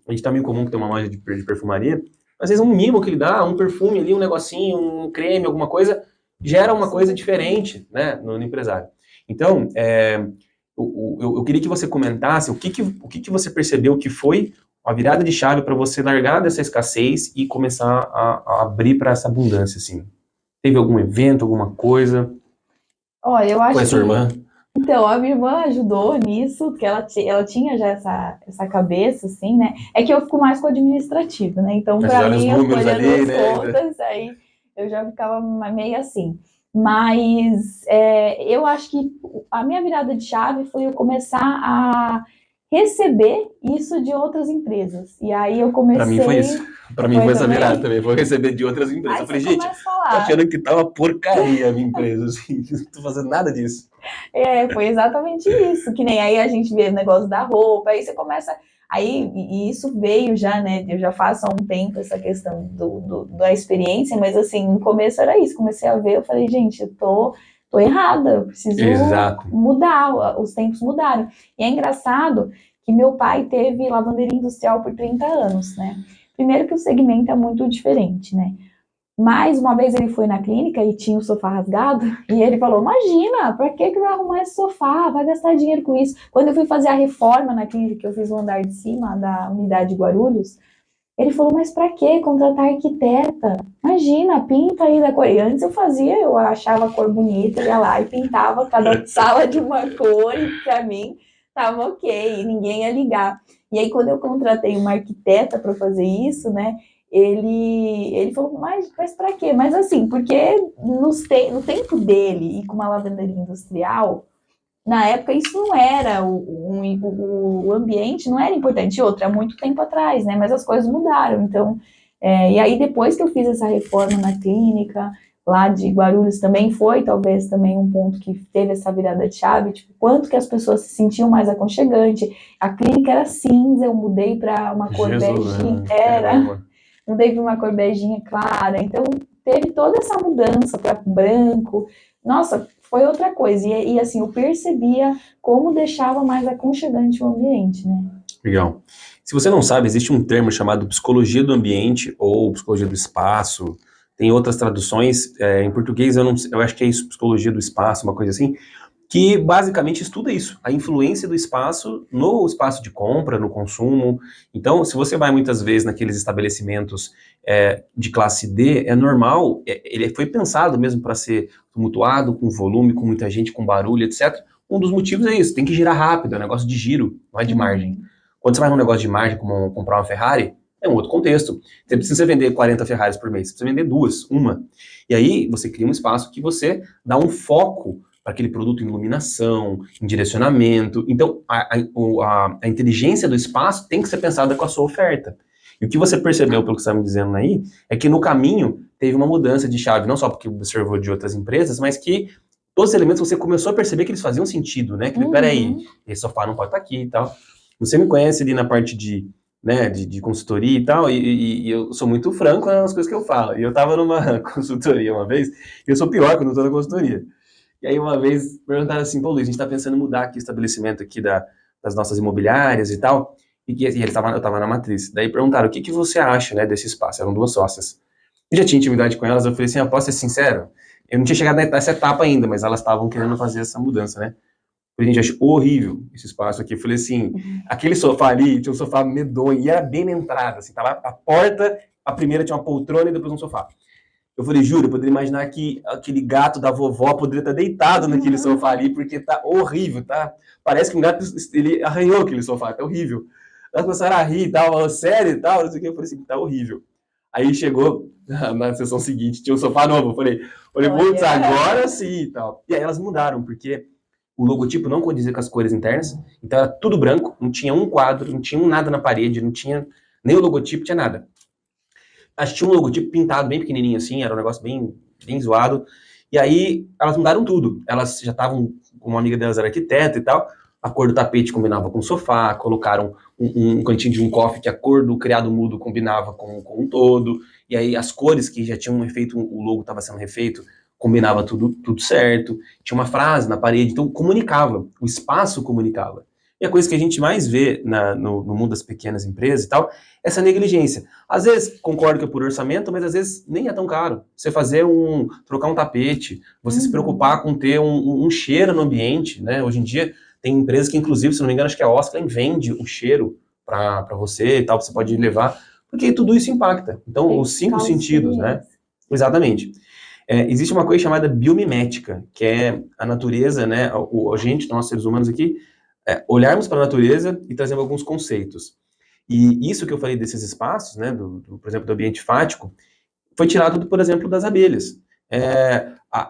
A gente tá meio comum que tem uma loja de perfumaria, às vezes um mimo que ele dá, um perfume ali, um negocinho, um creme, alguma coisa, gera uma coisa diferente, né, no empresário. Então, eu queria que você comentasse o que você percebeu que foi a virada de chave para você largar dessa escassez e começar a abrir para essa abundância, assim. Teve algum evento, alguma coisa?
Olha, eu acho
com a sua irmã?
Então, a minha irmã ajudou nisso, porque ela tinha já essa cabeça, assim, né? É que eu fico mais com o administrativo, né? Então, para mim, eu olhando as contas, aí eu já ficava meio assim. Mas eu acho que a minha virada de chave foi eu começar a receber isso de outras empresas. E aí eu comecei...
Pra mim foi isso. Pra mim foi essa virada também. Foi receber de outras empresas.
Aí
eu falei, gente, tô achando que tá uma porcaria a minha empresa. Assim, não tô fazendo nada disso.
Foi exatamente isso. Que nem aí a gente vê o negócio da roupa, aí você começa... Aí, e isso veio já, né? Eu já faço há um tempo essa questão da experiência, mas assim, no começo era isso. Comecei a ver, eu falei, gente, eu tô errada, eu preciso mudar, os tempos mudaram. E é engraçado que meu pai teve lavanderia industrial por 30 anos, né? Primeiro que o segmento é muito diferente, né? Mas uma vez ele foi na clínica e tinha o sofá rasgado, e ele falou, imagina, pra que vai arrumar esse sofá? Vai gastar dinheiro com isso. Quando eu fui fazer a reforma na clínica, que eu fiz no andar de cima da unidade de Guarulhos, ele falou, mas pra que contratar arquiteta? Imagina, pinta aí da cor. E antes eu achava a cor bonita, ia lá e pintava cada sala de uma cor, e pra mim tava ok, e ninguém ia ligar. E aí quando eu contratei uma arquiteta para fazer isso, né, ele falou, mas pra quê? Mas assim, porque no tempo dele, e com uma lavanderia industrial, na época isso não era, o ambiente não era importante. Outra, há muito tempo atrás, né? Mas as coisas mudaram. Então, e aí depois que eu fiz essa reforma na clínica, lá de Guarulhos também foi, talvez também um ponto que teve essa virada de chave, tipo, quanto que as pessoas se sentiam mais aconchegante. A clínica era cinza, eu mudei para uma cor beijinha, mudei para uma cor beijinha clara. Então, teve toda essa mudança para branco. Nossa, foi outra coisa. E assim, eu percebia como deixava mais aconchegante o ambiente, né?
Legal. Se você não sabe, existe um termo chamado psicologia do ambiente ou psicologia do espaço. Tem outras traduções. Em português, eu acho que é isso, psicologia do espaço, uma coisa assim, que basicamente estuda isso, a influência do espaço no espaço de compra, no consumo. Então, se você vai muitas vezes naqueles estabelecimentos de classe D, é normal, ele foi pensado mesmo para ser tumultuado, com volume, com muita gente, com barulho, etc. Um dos motivos é isso, tem que girar rápido, é um negócio de giro, não é de margem. Quando você vai num negócio de margem, como comprar uma Ferrari, é um outro contexto. Você precisa vender 40 Ferraris por mês, você precisa vender uma. E aí você cria um espaço que você dá um foco para aquele produto em iluminação, em direcionamento. Então, a inteligência do espaço tem que ser pensada com a sua oferta. E o que você percebeu, pelo que você está me dizendo aí, é que no caminho teve uma mudança de chave, não só porque observou de outras empresas, mas que todos os elementos você começou a perceber que eles faziam sentido, né? Que, peraí, esse sofá não pode estar aqui e tal. Você me conhece ali na parte de consultoria e tal, e eu sou muito franco nas coisas que eu falo. E eu estava numa consultoria uma vez, e eu sou pior quando eu estou na consultoria. E aí uma vez perguntaram assim, pô Luiz, a gente está pensando em mudar aqui o estabelecimento aqui da das nossas imobiliárias e tal, eu estava na matriz. Daí perguntaram, o que você acha, né, desse espaço? Eram duas sócias. Eu já tinha intimidade com elas, eu falei assim, posso ser sincero? Eu não tinha chegado nessa etapa ainda, mas elas estavam querendo fazer essa mudança, né? A gente achou horrível esse espaço aqui. Eu falei assim, aquele sofá ali, tinha um sofá medonho, e era bem na entrada, assim, tava a porta, a primeira tinha uma poltrona e depois um sofá. Eu falei, juro, eu poderia imaginar que aquele gato da vovó poderia estar deitado naquele sofá ali, porque tá horrível, tá? Parece que um gato, ele arranhou aquele sofá, tá horrível. Elas começaram a rir e tal, sério e tal, não sei o que, eu falei assim, tá horrível. Aí chegou na sessão seguinte, tinha um sofá novo, eu falei, putz, agora sim e tal. E aí elas mudaram, porque o logotipo não condizia com as cores internas, então era tudo branco, não tinha um quadro, não tinha nada na parede, não tinha nem o logotipo, tinha nada. Acho que tinha um logotipo pintado bem pequenininho assim, era um negócio bem zoado. E aí elas mudaram tudo. Elas já estavam, uma amiga delas era arquiteta e tal, a cor do tapete combinava com o sofá, colocaram um cantinho de um cofre que a cor do criado mudo combinava com um todo, e aí as cores que já tinham refeito, o logo estava sendo refeito, combinava tudo certo, tinha uma frase na parede, então comunicava, o espaço comunicava. E a coisa que a gente mais vê no mundo das pequenas empresas e tal, é essa negligência. Às vezes concordo que é por orçamento, mas às vezes nem é tão caro. Você trocar um tapete, você se preocupar com ter um cheiro no ambiente, né? Hoje em dia tem empresas que, inclusive, se não me engano, acho que a Osklen vende o cheiro para você e tal, você pode levar, porque tudo isso impacta. Então, os 5 sentidos, né? Exatamente. Existe uma coisa chamada biomimética, que é a natureza, né? A gente, nós seres humanos aqui, olharmos para a natureza e trazer alguns conceitos. E isso que eu falei desses espaços, né, por exemplo, do ambiente fático, foi tirado, por exemplo, das abelhas.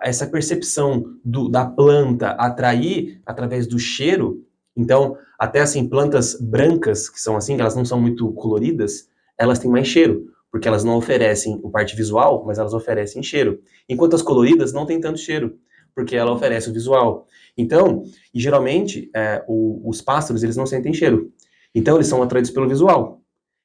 Essa percepção da planta atrair através do cheiro, então, até assim, plantas brancas, que são assim, que elas não são muito coloridas, elas têm mais cheiro, porque elas não oferecem a parte visual, mas elas oferecem cheiro. Enquanto as coloridas não têm tanto cheiro, porque ela oferece o visual. Então, e geralmente, os pássaros, eles não sentem cheiro. Então, eles são atraídos pelo visual.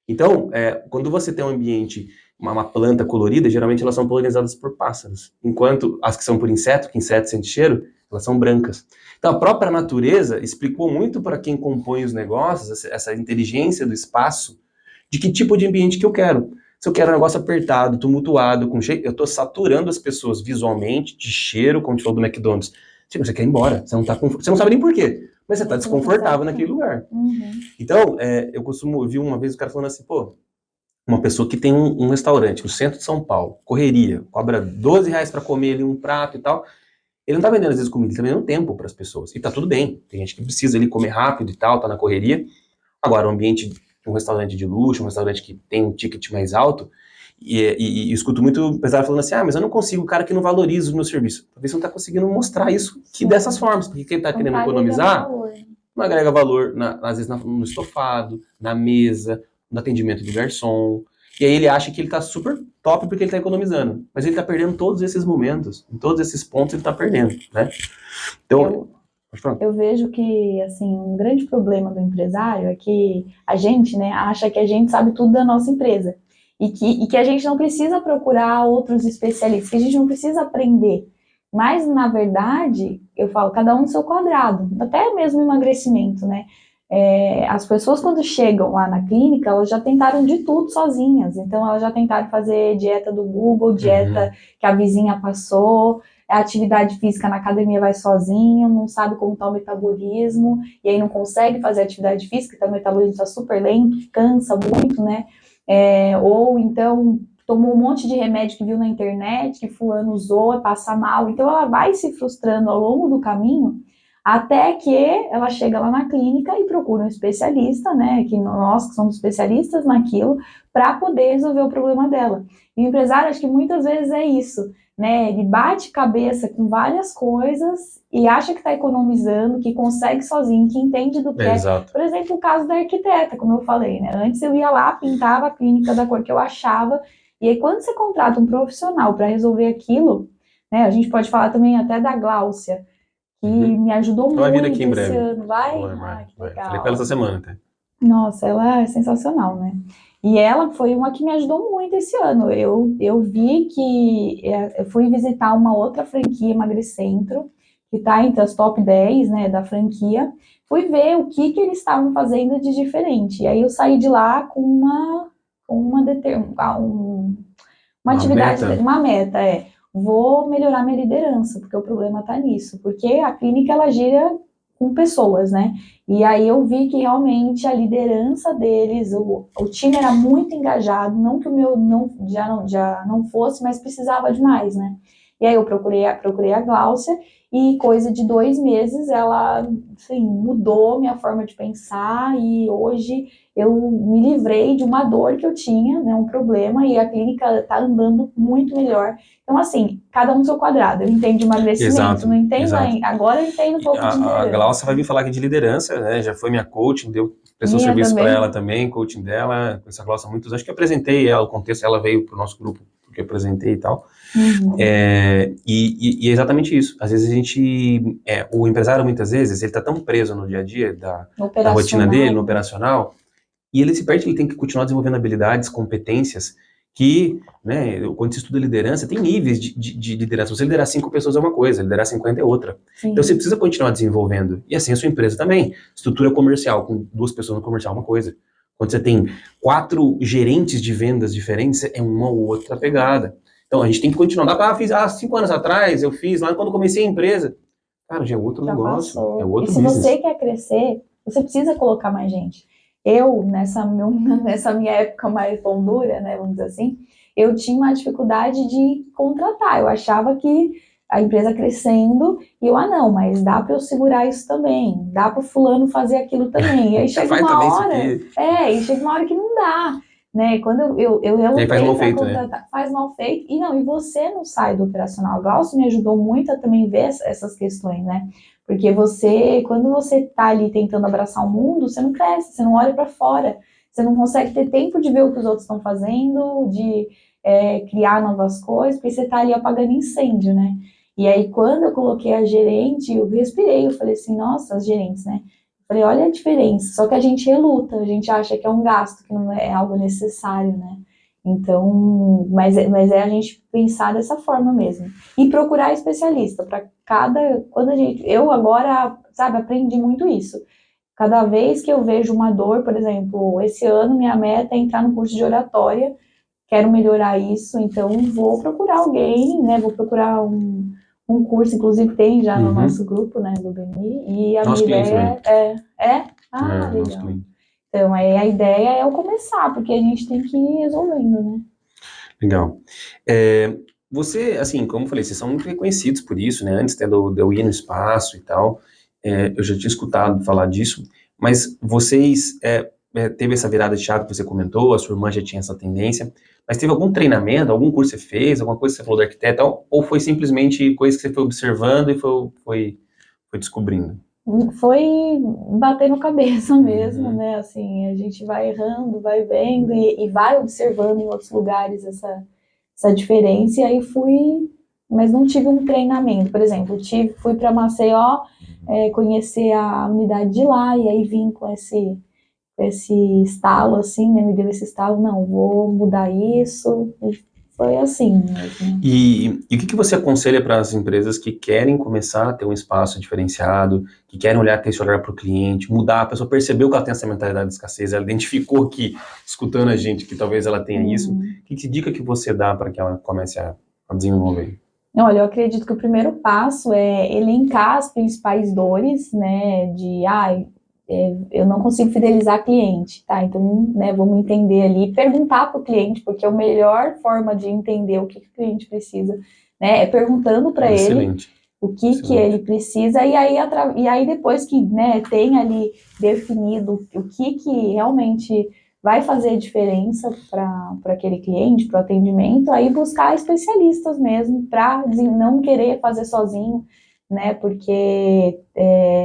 Então, quando você tem um ambiente, uma planta colorida, geralmente elas são polinizadas por pássaros. Enquanto as que são por inseto, que inseto sente cheiro, elas são brancas. Então, a própria natureza explicou muito para quem compõe os negócios, essa inteligência do espaço, de que tipo de ambiente que eu quero. Se eu quero um negócio apertado, tumultuado, com cheiro, eu estou saturando as pessoas visualmente, de cheiro, como a gente falou do McDonald's. Tipo, você quer ir embora, você não sabe nem por quê, mas você está desconfortável naquele lugar. Então, eu costumo ouvir uma vez o cara falando assim, pô, uma pessoa que tem um restaurante no centro de São Paulo, correria, cobra R$ 12 para comer ali um prato e tal, ele não tá vendendo às vezes comida, ele tá vendendo tempo para as pessoas. E tá tudo bem, tem gente que precisa ali comer rápido e tal, tá na correria. Agora, um ambiente de um restaurante de luxo, um restaurante que tem um ticket mais alto, e escuto muito empresário falando assim, mas eu não consigo, o cara que não valoriza o meu serviço. Talvez você não tá conseguindo mostrar isso dessas formas, porque quem tá querendo economizar não agrega valor, às vezes no estofado, na mesa, no atendimento do garçom. E aí ele acha que ele tá super top porque ele tá economizando. Mas ele tá perdendo todos esses momentos, em todos esses pontos ele tá perdendo, né? Então,
eu vejo que, assim, um grande problema do empresário é que a gente, né, acha que a gente sabe tudo da nossa empresa. E que a gente não precisa procurar outros especialistas, que a gente não precisa aprender. Mas, na verdade, eu falo, cada um no seu quadrado, até mesmo emagrecimento, né? As pessoas, quando chegam lá na clínica, elas já tentaram de tudo sozinhas. Então, elas já tentaram fazer dieta do Google, dieta que a vizinha passou, a atividade física na academia vai sozinha, não sabe como está o metabolismo, e aí não consegue fazer atividade física, então o metabolismo está super lento, cansa muito, né? Ou então tomou um monte de remédio que viu na internet, que fulano usou, passa mal. Então ela vai se frustrando ao longo do caminho, até que ela chega lá na clínica e procura um especialista, né? Que nós que somos especialistas naquilo, para poder resolver o problema dela. E o empresário, acho que muitas vezes é isso, né? Ele bate cabeça com várias coisas e acha que está economizando, que consegue sozinho, que entende do que é. Por exemplo, o caso da arquiteta, como eu falei, né? Antes eu ia lá, pintava a clínica da cor que eu achava, e aí quando você contrata um profissional para resolver aquilo, né? A gente pode falar também até da Gláucia, que me ajudou muito
vai vir aqui em
esse
breve.
ano. Vai?
Que legal. Falei com ela essa semana até.
Nossa, ela é sensacional, né? E ela foi uma que me ajudou muito esse ano. Eu vi que eu fui visitar uma outra franquia Emagrecentro, que está entre as top 10, né, da franquia, fui ver o que eles estavam fazendo de diferente. E aí eu saí de lá com uma atividade,
meta.
uma meta, vou melhorar minha liderança, porque o problema está nisso, porque a clínica ela gira com pessoas, né? E aí eu vi que realmente a liderança deles, o time era muito engajado, não que o meu já não fosse, mas precisava de mais, né? E aí eu procurei a Gláucia e coisa de 2 meses ela, assim, mudou minha forma de pensar e hoje eu me livrei de uma dor que eu tinha, né, um problema, e a clínica está andando muito melhor. Então, assim, cada um no seu quadrado. Eu entendo de emagrecimento,
Exato,
não entendo
exato.
ainda. Agora eu entendo um pouco de
A Glaucia vai
liderança.
vir falar aqui de liderança, né? Já foi minha coach, prestou
Minha
serviço para ela
também.
também, coaching dela, com essa Glaucia há muitos anos, que eu apresentei ela, o contexto, ela veio para o nosso grupo, porque eu apresentei e tal.
Uhum.
E é exatamente isso. Às vezes o empresário muitas vezes, ele está tão preso no dia a dia da rotina dele,
Operacional,
no
né?
operacional, e ele se perde, ele tem que continuar desenvolvendo habilidades, competências que, né, quando você estuda liderança, tem níveis de liderança. Você liderar 5 pessoas é uma coisa, liderar 50 é outra. Então você
Sim.
precisa continuar desenvolvendo. E assim a sua empresa também. Estrutura comercial, com 2 pessoas no comercial é uma coisa. Quando você tem 4 gerentes de vendas diferentes, é uma ou outra pegada. Então a gente tem que continuar. Dá para, fiz 5 anos atrás, eu fiz lá quando comecei a empresa. Cara, já é outro
Já
negócio, é
passou. E
outro
se você
business.
quer crescer, você precisa colocar mais gente. Eu, nessa minha época mais pão dura, né, vamos dizer assim, eu tinha uma dificuldade de contratar. Eu achava que a empresa crescendo, e eu, não, mas dá para eu segurar isso também, dá para o fulano fazer aquilo também. E aí chega
Faz também
uma
isso
hora,
aqui.
e chega uma hora que não dá. Né? Quando eu
E aí faz
relutei
mal
para
feito, né?
contratar, faz mal feito, e você não sai do operacional. A Glaucio me ajudou muito a também ver essas questões, né? Porque quando você tá ali tentando abraçar o mundo, você não cresce, você não olha para fora, você não consegue ter tempo de ver o que os outros estão fazendo, de criar novas coisas, porque você tá ali apagando incêndio, né? E aí, quando eu coloquei a gerente, eu respirei, eu falei assim, nossa, as gerentes, né? Falei, olha a diferença. Só que a gente reluta, a gente acha que é um gasto, que não é algo necessário, né? Então, mas é a gente pensar dessa forma mesmo. E procurar especialista para eu agora, sabe, aprendi muito isso. Cada vez que eu vejo uma dor, por exemplo, esse ano minha meta é entrar no curso de oratória, quero melhorar isso, então vou procurar alguém, né? Vou procurar um curso, inclusive tem já no nosso
Uhum.
grupo, né, do BNI, e a minha
Nosso cliente também.
ideia é,
Nosso
legal.
cliente.
Então, a ideia é eu começar, porque a gente tem que ir resolvendo, né?
Legal. Você, assim, como eu falei, vocês são muito reconhecidos por isso, né? Antes até de eu ir no espaço e tal, eu já tinha escutado falar disso, mas vocês teve essa virada de chave que você comentou, a sua irmã já tinha essa tendência, mas teve algum treinamento, algum curso que você fez, alguma coisa que você falou do arquiteto, ou foi simplesmente coisa que você foi observando e foi descobrindo?
Foi bater no cabeça mesmo,
Uhum.
né? Assim, a gente vai errando, vai vendo e vai observando em outros lugares essa diferença. E aí mas não tive um treinamento. Por exemplo, fui para Maceió, conhecer a unidade de lá, e aí vim com esse estalo, assim, né? Me deu esse estalo, não, vou mudar isso. E foi assim mesmo.
E o que você aconselha para as empresas que querem começar a ter um espaço diferenciado, que querem olhar, ter esse olhar para o cliente, mudar, a pessoa percebeu que ela tem essa mentalidade de escassez, ela identificou que, escutando a gente, que talvez ela tenha isso,
Uhum.
que dica que você dá para que ela comece a desenvolver?
Olha, eu acredito que o primeiro passo é elencar as principais dores, né, eu não consigo fidelizar cliente, tá? Então, né, vamos entender ali, perguntar para o cliente, porque a melhor forma de entender o que o cliente precisa, né, é perguntando para ele
Excelente,
o que ele
excelente.
precisa, e aí depois que, né, tem ali definido o que realmente vai fazer diferença para aquele cliente, para o atendimento, aí buscar especialistas mesmo, para não querer fazer sozinho, né, porque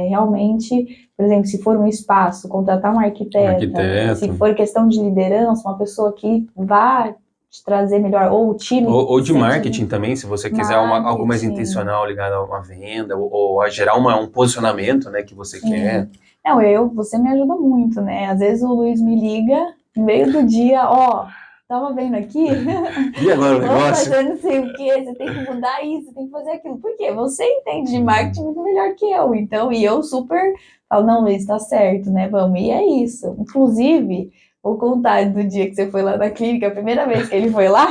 realmente, por exemplo, se for um espaço, contratar um
Um
arquiteta, se
arquiteto,
for questão de liderança, uma pessoa que vá te trazer melhor, ou o time
ou de
sente
marketing também, se você quiser algo mais
marketing.
intencional ligado a uma venda, ou a gerar um posicionamento, né, que você quer.
Sim. Não, você me ajuda muito, né? Às vezes o Luiz me liga no meio do dia, ó, tava vendo aqui,
E agora o
vamos
negócio?
fazer não sei o que, você tem que mudar isso, você tem que fazer aquilo. Por quê? Você entende de marketing muito melhor que eu, então, e eu super falo, não, Luiz, tá certo, né, vamos, e é isso. Inclusive, vou contar do dia que você foi lá na clínica, a primeira vez que ele foi lá,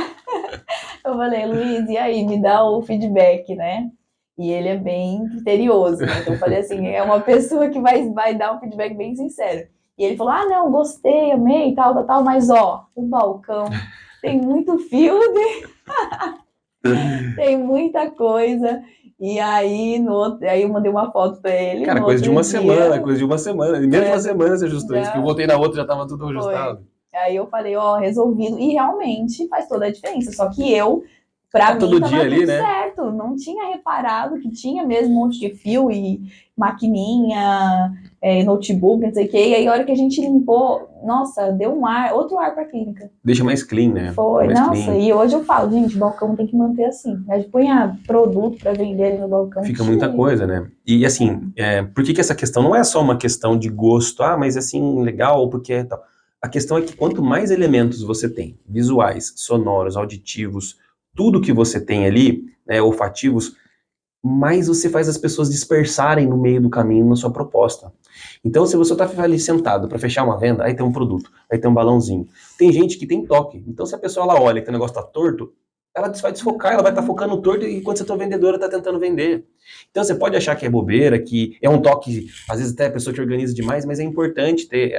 eu falei, Luiz, e aí, me dá o feedback, né? E ele é bem criterioso, né? Então eu falei assim, é uma pessoa que vai dar um feedback bem sincero. E ele falou, não, gostei, amei, tal, mas ó, o balcão tem muito fio, tem muita coisa. E aí, aí eu mandei uma foto pra ele
Cara,
no outro dia,
coisa de uma semana. Em menos de uma semana você ajustou isso, que eu
já
voltei na outra já tava tudo
foi.
ajustado.
Aí eu falei, ó, resolvido. E realmente faz toda a diferença. Só que eu, pra
Tá
mim,
todo dia
tava
ali,
tudo
né?
certo. Não tinha reparado que tinha mesmo um monte de fio e maquininha, notebook, não sei o quê. E aí, a hora que a gente limpou, nossa, deu um ar, outro ar pra clínica.
Deixa mais clean, né? Fica
Foi,
mais
nossa,
clean.
e hoje eu falo, gente, balcão tem que manter assim. A gente põe produto pra vender ali no balcão.
Fica muita coisa, né? E assim, por que que essa questão não é só uma questão de gosto, mas assim, legal, porque é tal. A questão é que quanto mais elementos você tem, visuais, sonoros, auditivos, tudo que você tem ali, né, olfativos, mais você faz as pessoas dispersarem no meio do caminho na sua proposta. Então, se você está ali sentado para fechar uma venda, aí tem um produto, aí tem um balãozinho. Tem gente que tem toque. Então, se a pessoa ela olha que o negócio está torto, ela vai desfocar, ela vai estar focando torto enquanto a tua vendedora está tentando vender. Então, você pode achar que é bobeira, que é um toque, às vezes até a pessoa que organiza demais, mas é importante ter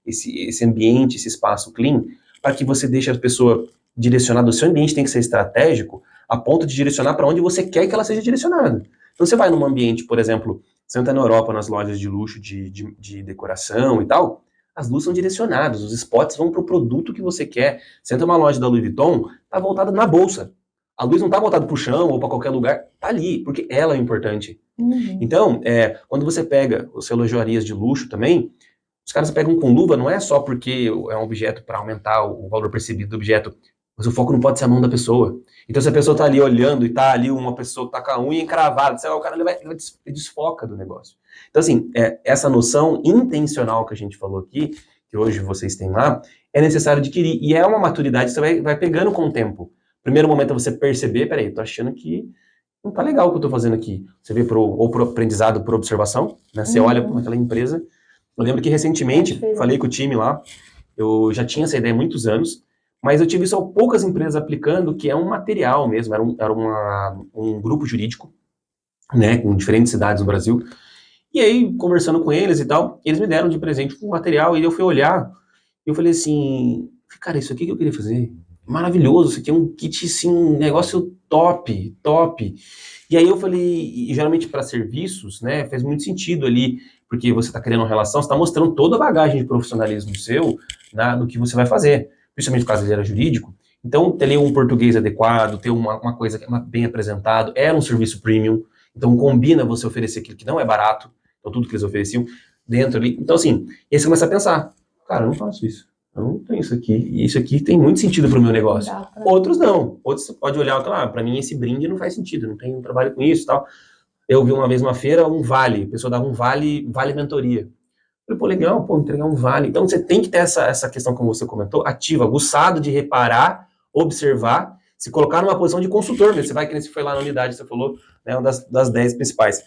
esse ambiente, esse espaço clean, para que você deixe a pessoa direcionada. O seu ambiente tem que ser estratégico, a ponto de direcionar para onde você quer que ela seja direcionada. Então você vai num ambiente, por exemplo, você entra na Europa, nas lojas de luxo, de decoração e tal, as luzes são direcionadas, os spots vão para o produto que você quer. Você entra numa loja da Louis Vuitton, tá voltada na bolsa. A luz não tá voltada para o chão ou para qualquer lugar, tá ali, porque ela é importante. Então, quando você pega os relojarias de luxo também, os caras pegam com luva, não é só porque é um objeto para aumentar o valor percebido do objeto, mas o foco não pode ser a mão da pessoa. Então, se a pessoa tá ali olhando e tá ali uma pessoa que tá com a unha encravada, sei lá, o cara ele desfoca do negócio. Então, assim, essa noção intencional que a gente falou aqui, que hoje vocês têm lá, é necessário adquirir. E é uma maturidade que você vai pegando com o tempo. Primeiro momento é você perceber, peraí, tô achando que não tá legal o que eu tô fazendo aqui. Você vê ou pro aprendizado, por observação, né? Você olha para aquela empresa. Eu lembro que recentemente, falei com o time lá, eu já tinha essa ideia há muitos anos, mas eu tive só poucas empresas aplicando, que é um material mesmo, era um grupo jurídico, né, com diferentes cidades do Brasil. E aí, conversando com eles e tal, eles me deram de presente um material, e eu fui olhar, e eu falei assim, cara, isso aqui que eu queria fazer, maravilhoso, isso aqui é um kit, assim, um negócio top, top. E aí eu falei, e geralmente para serviços, né, faz muito sentido ali, porque você está criando uma relação, você está mostrando toda a bagagem de profissionalismo seu no que você vai fazer, principalmente no caso ele era jurídico. Então, ter ali um português adequado, ter uma coisa bem apresentado, era um serviço premium, então combina você oferecer aquilo que não é barato, então tudo que eles ofereciam dentro ali. Então, assim, aí você começa a pensar, cara, eu não faço isso. Eu não tenho isso aqui. E isso aqui tem muito sentido para o meu negócio. Outros não. Outros você pode olhar e falar, para mim esse brinde não faz sentido, não tenho trabalho com isso e tal. Eu vi uma vez uma feira, um vale. A pessoa dava um vale mentoria. Eu falei, pô, legal, pô, entregar um vale. Então você tem que ter essa questão, como você comentou, ativa, aguçado de reparar, observar, se colocar numa posição de consultor mesmo. Você vai, que nem você foi lá na unidade, você falou, né, uma das 10 principais.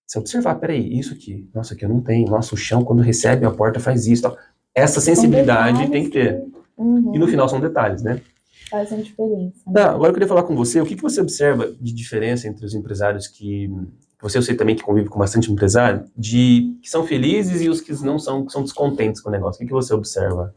Você observar, peraí, isso aqui, nossa, aqui eu não tenho. Nossa, o chão, quando recebe a porta, faz isso. Tal. Essa sensibilidade tem que ter. E no final são detalhes, né?
Fazem diferença.
Tá, agora eu queria falar com você, o que você observa de diferença entre os empresários que você, eu sei também que convive com bastante empresário, que são felizes e os que não são, que são descontentes com o negócio. O que você observa?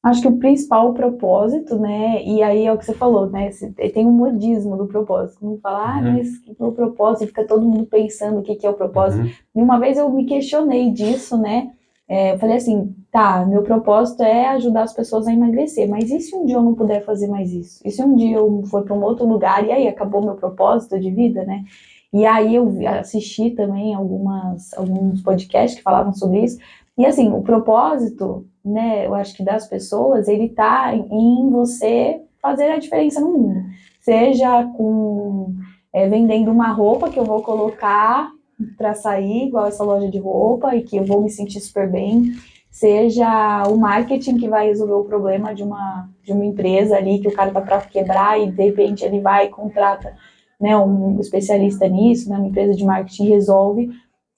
Acho que o principal propósito, né, e aí é o que você falou, né, tem um modismo do propósito, como falar, mas que é o propósito, fica todo mundo pensando o que é o propósito. E uma vez eu me questionei disso, né, eu falei assim, tá, meu propósito é ajudar as pessoas a emagrecer, mas e se um dia eu não puder fazer mais isso? E se um dia eu for para um outro lugar e aí acabou meu propósito de vida, né? E aí eu assisti também alguns podcasts que falavam sobre isso, e assim, o propósito, né, eu acho que das pessoas, ele tá em você fazer a diferença no mundo. Seja vendendo uma roupa que eu vou colocar para sair, igual essa loja de roupa, e que eu vou me sentir super bem. seja o marketing que vai resolver o problema de uma empresa ali, que o cara tá para quebrar e de repente ele vai e contrata, né, um especialista nisso, né, uma empresa de marketing resolve,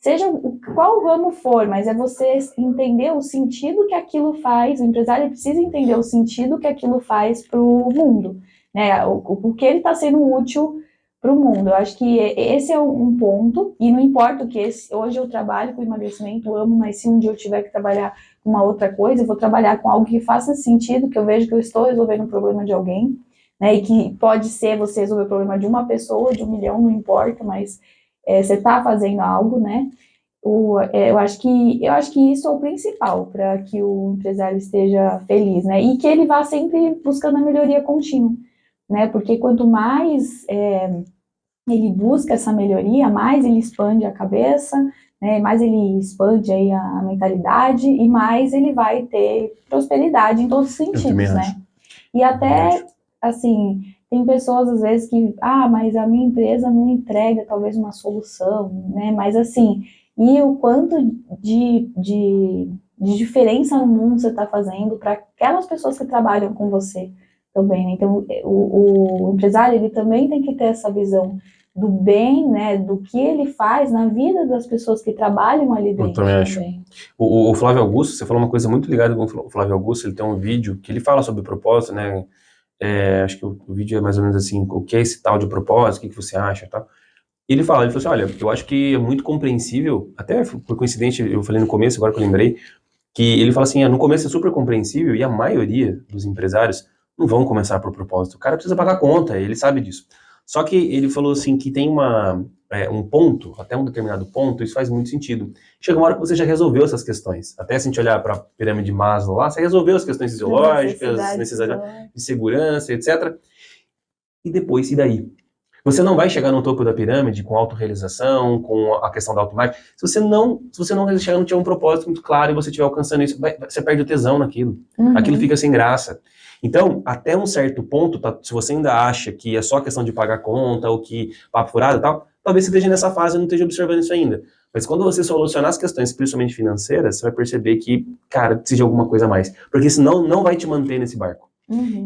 seja qual ramo for, mas é você entender o sentido que aquilo faz, o empresário precisa entender o sentido que aquilo faz para o mundo, né, o que ele está sendo útil para o mundo. Eu acho que esse é um ponto, e não importa o que hoje eu trabalho com emagrecimento, amo, mas se um dia eu tiver que trabalhar com uma outra coisa, eu vou trabalhar com algo que faça sentido, que eu vejo que eu estou resolvendo o problema de alguém, né, e que pode ser você resolver o problema de uma pessoa, de 1 milhão, não importa, mas você está fazendo algo, né? Eu acho que isso é o principal para que o empresário esteja feliz, né? E que ele vá sempre buscando a melhoria contínua, né? Porque quanto mais ele busca essa melhoria, mais ele expande a cabeça, né? Mais ele expande aí a mentalidade e mais ele vai ter prosperidade em todos os sentidos, né? E até, assim, tem pessoas às vezes que, mas a minha empresa não entrega talvez uma solução, né? Mas assim, e o quanto de diferença no mundo você está fazendo para aquelas pessoas que trabalham com você também, né? Então, o empresário, ele também tem que ter essa visão do bem, né? Do que ele faz na vida das pessoas que trabalham ali dentro.
Eu também acho. O Flávio Augusto, você falou uma coisa muito ligada com o Flávio Augusto, ele tem um vídeo que ele fala sobre propósito, né? Acho que o vídeo é mais ou menos assim, o que é esse tal de propósito, o que você acha e tal. Ele falou assim, olha, eu acho que é muito compreensível, até por coincidência, eu falei no começo, agora que eu lembrei, que ele fala assim, no começo é super compreensível e a maioria dos empresários não vão começar por propósito. O cara precisa pagar conta, ele sabe disso. Só que ele falou assim que tem um ponto, até um determinado ponto, isso faz muito sentido. Chega uma hora que você já resolveu essas questões. Até se a gente olhar para a pirâmide de Maslow lá, você resolveu as questões fisiológicas, necessidades de segurança, etc. E depois, e daí? Você não vai chegar no topo da pirâmide com autorrealização, com a questão da autoimagem, se você não chegar, não tiver um propósito muito claro e você estiver alcançando isso, você perde o tesão naquilo. Aquilo fica sem graça. Então, até um certo ponto, se você ainda acha que é só questão de pagar conta, ou que papo furado e tal, talvez você esteja nessa fase e não esteja observando isso ainda. Mas quando você solucionar as questões, principalmente financeiras, você vai perceber que, cara, precisa de alguma coisa a mais. Porque senão não vai te manter nesse barco.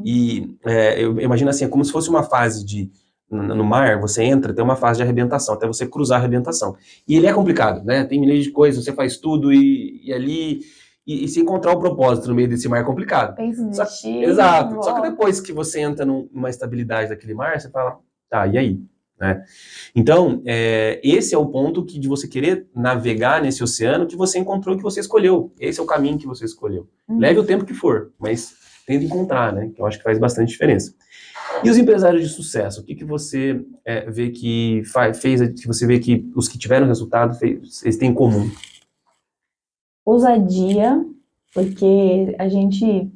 E eu imagino assim, é como se fosse uma fase no mar, você entra, tem uma fase de arrebentação, até você cruzar a arrebentação. E ele é complicado, né? Tem milhões de coisas, você faz tudo e ali... E se encontrar um propósito no meio desse mar é complicado. Exato. Só que depois que você entra numa estabilidade daquele mar, você fala, tá, e aí? Né? Então, esse é o ponto de você querer navegar nesse oceano que você encontrou, que você escolheu. Esse é o caminho que você escolheu. Leve o tempo que for, mas tenta encontrar, né? Que eu acho que faz bastante diferença. E os empresários de sucesso, o que você vê que que você vê que os que tiveram resultado, eles têm em comum?
Ousadia, porque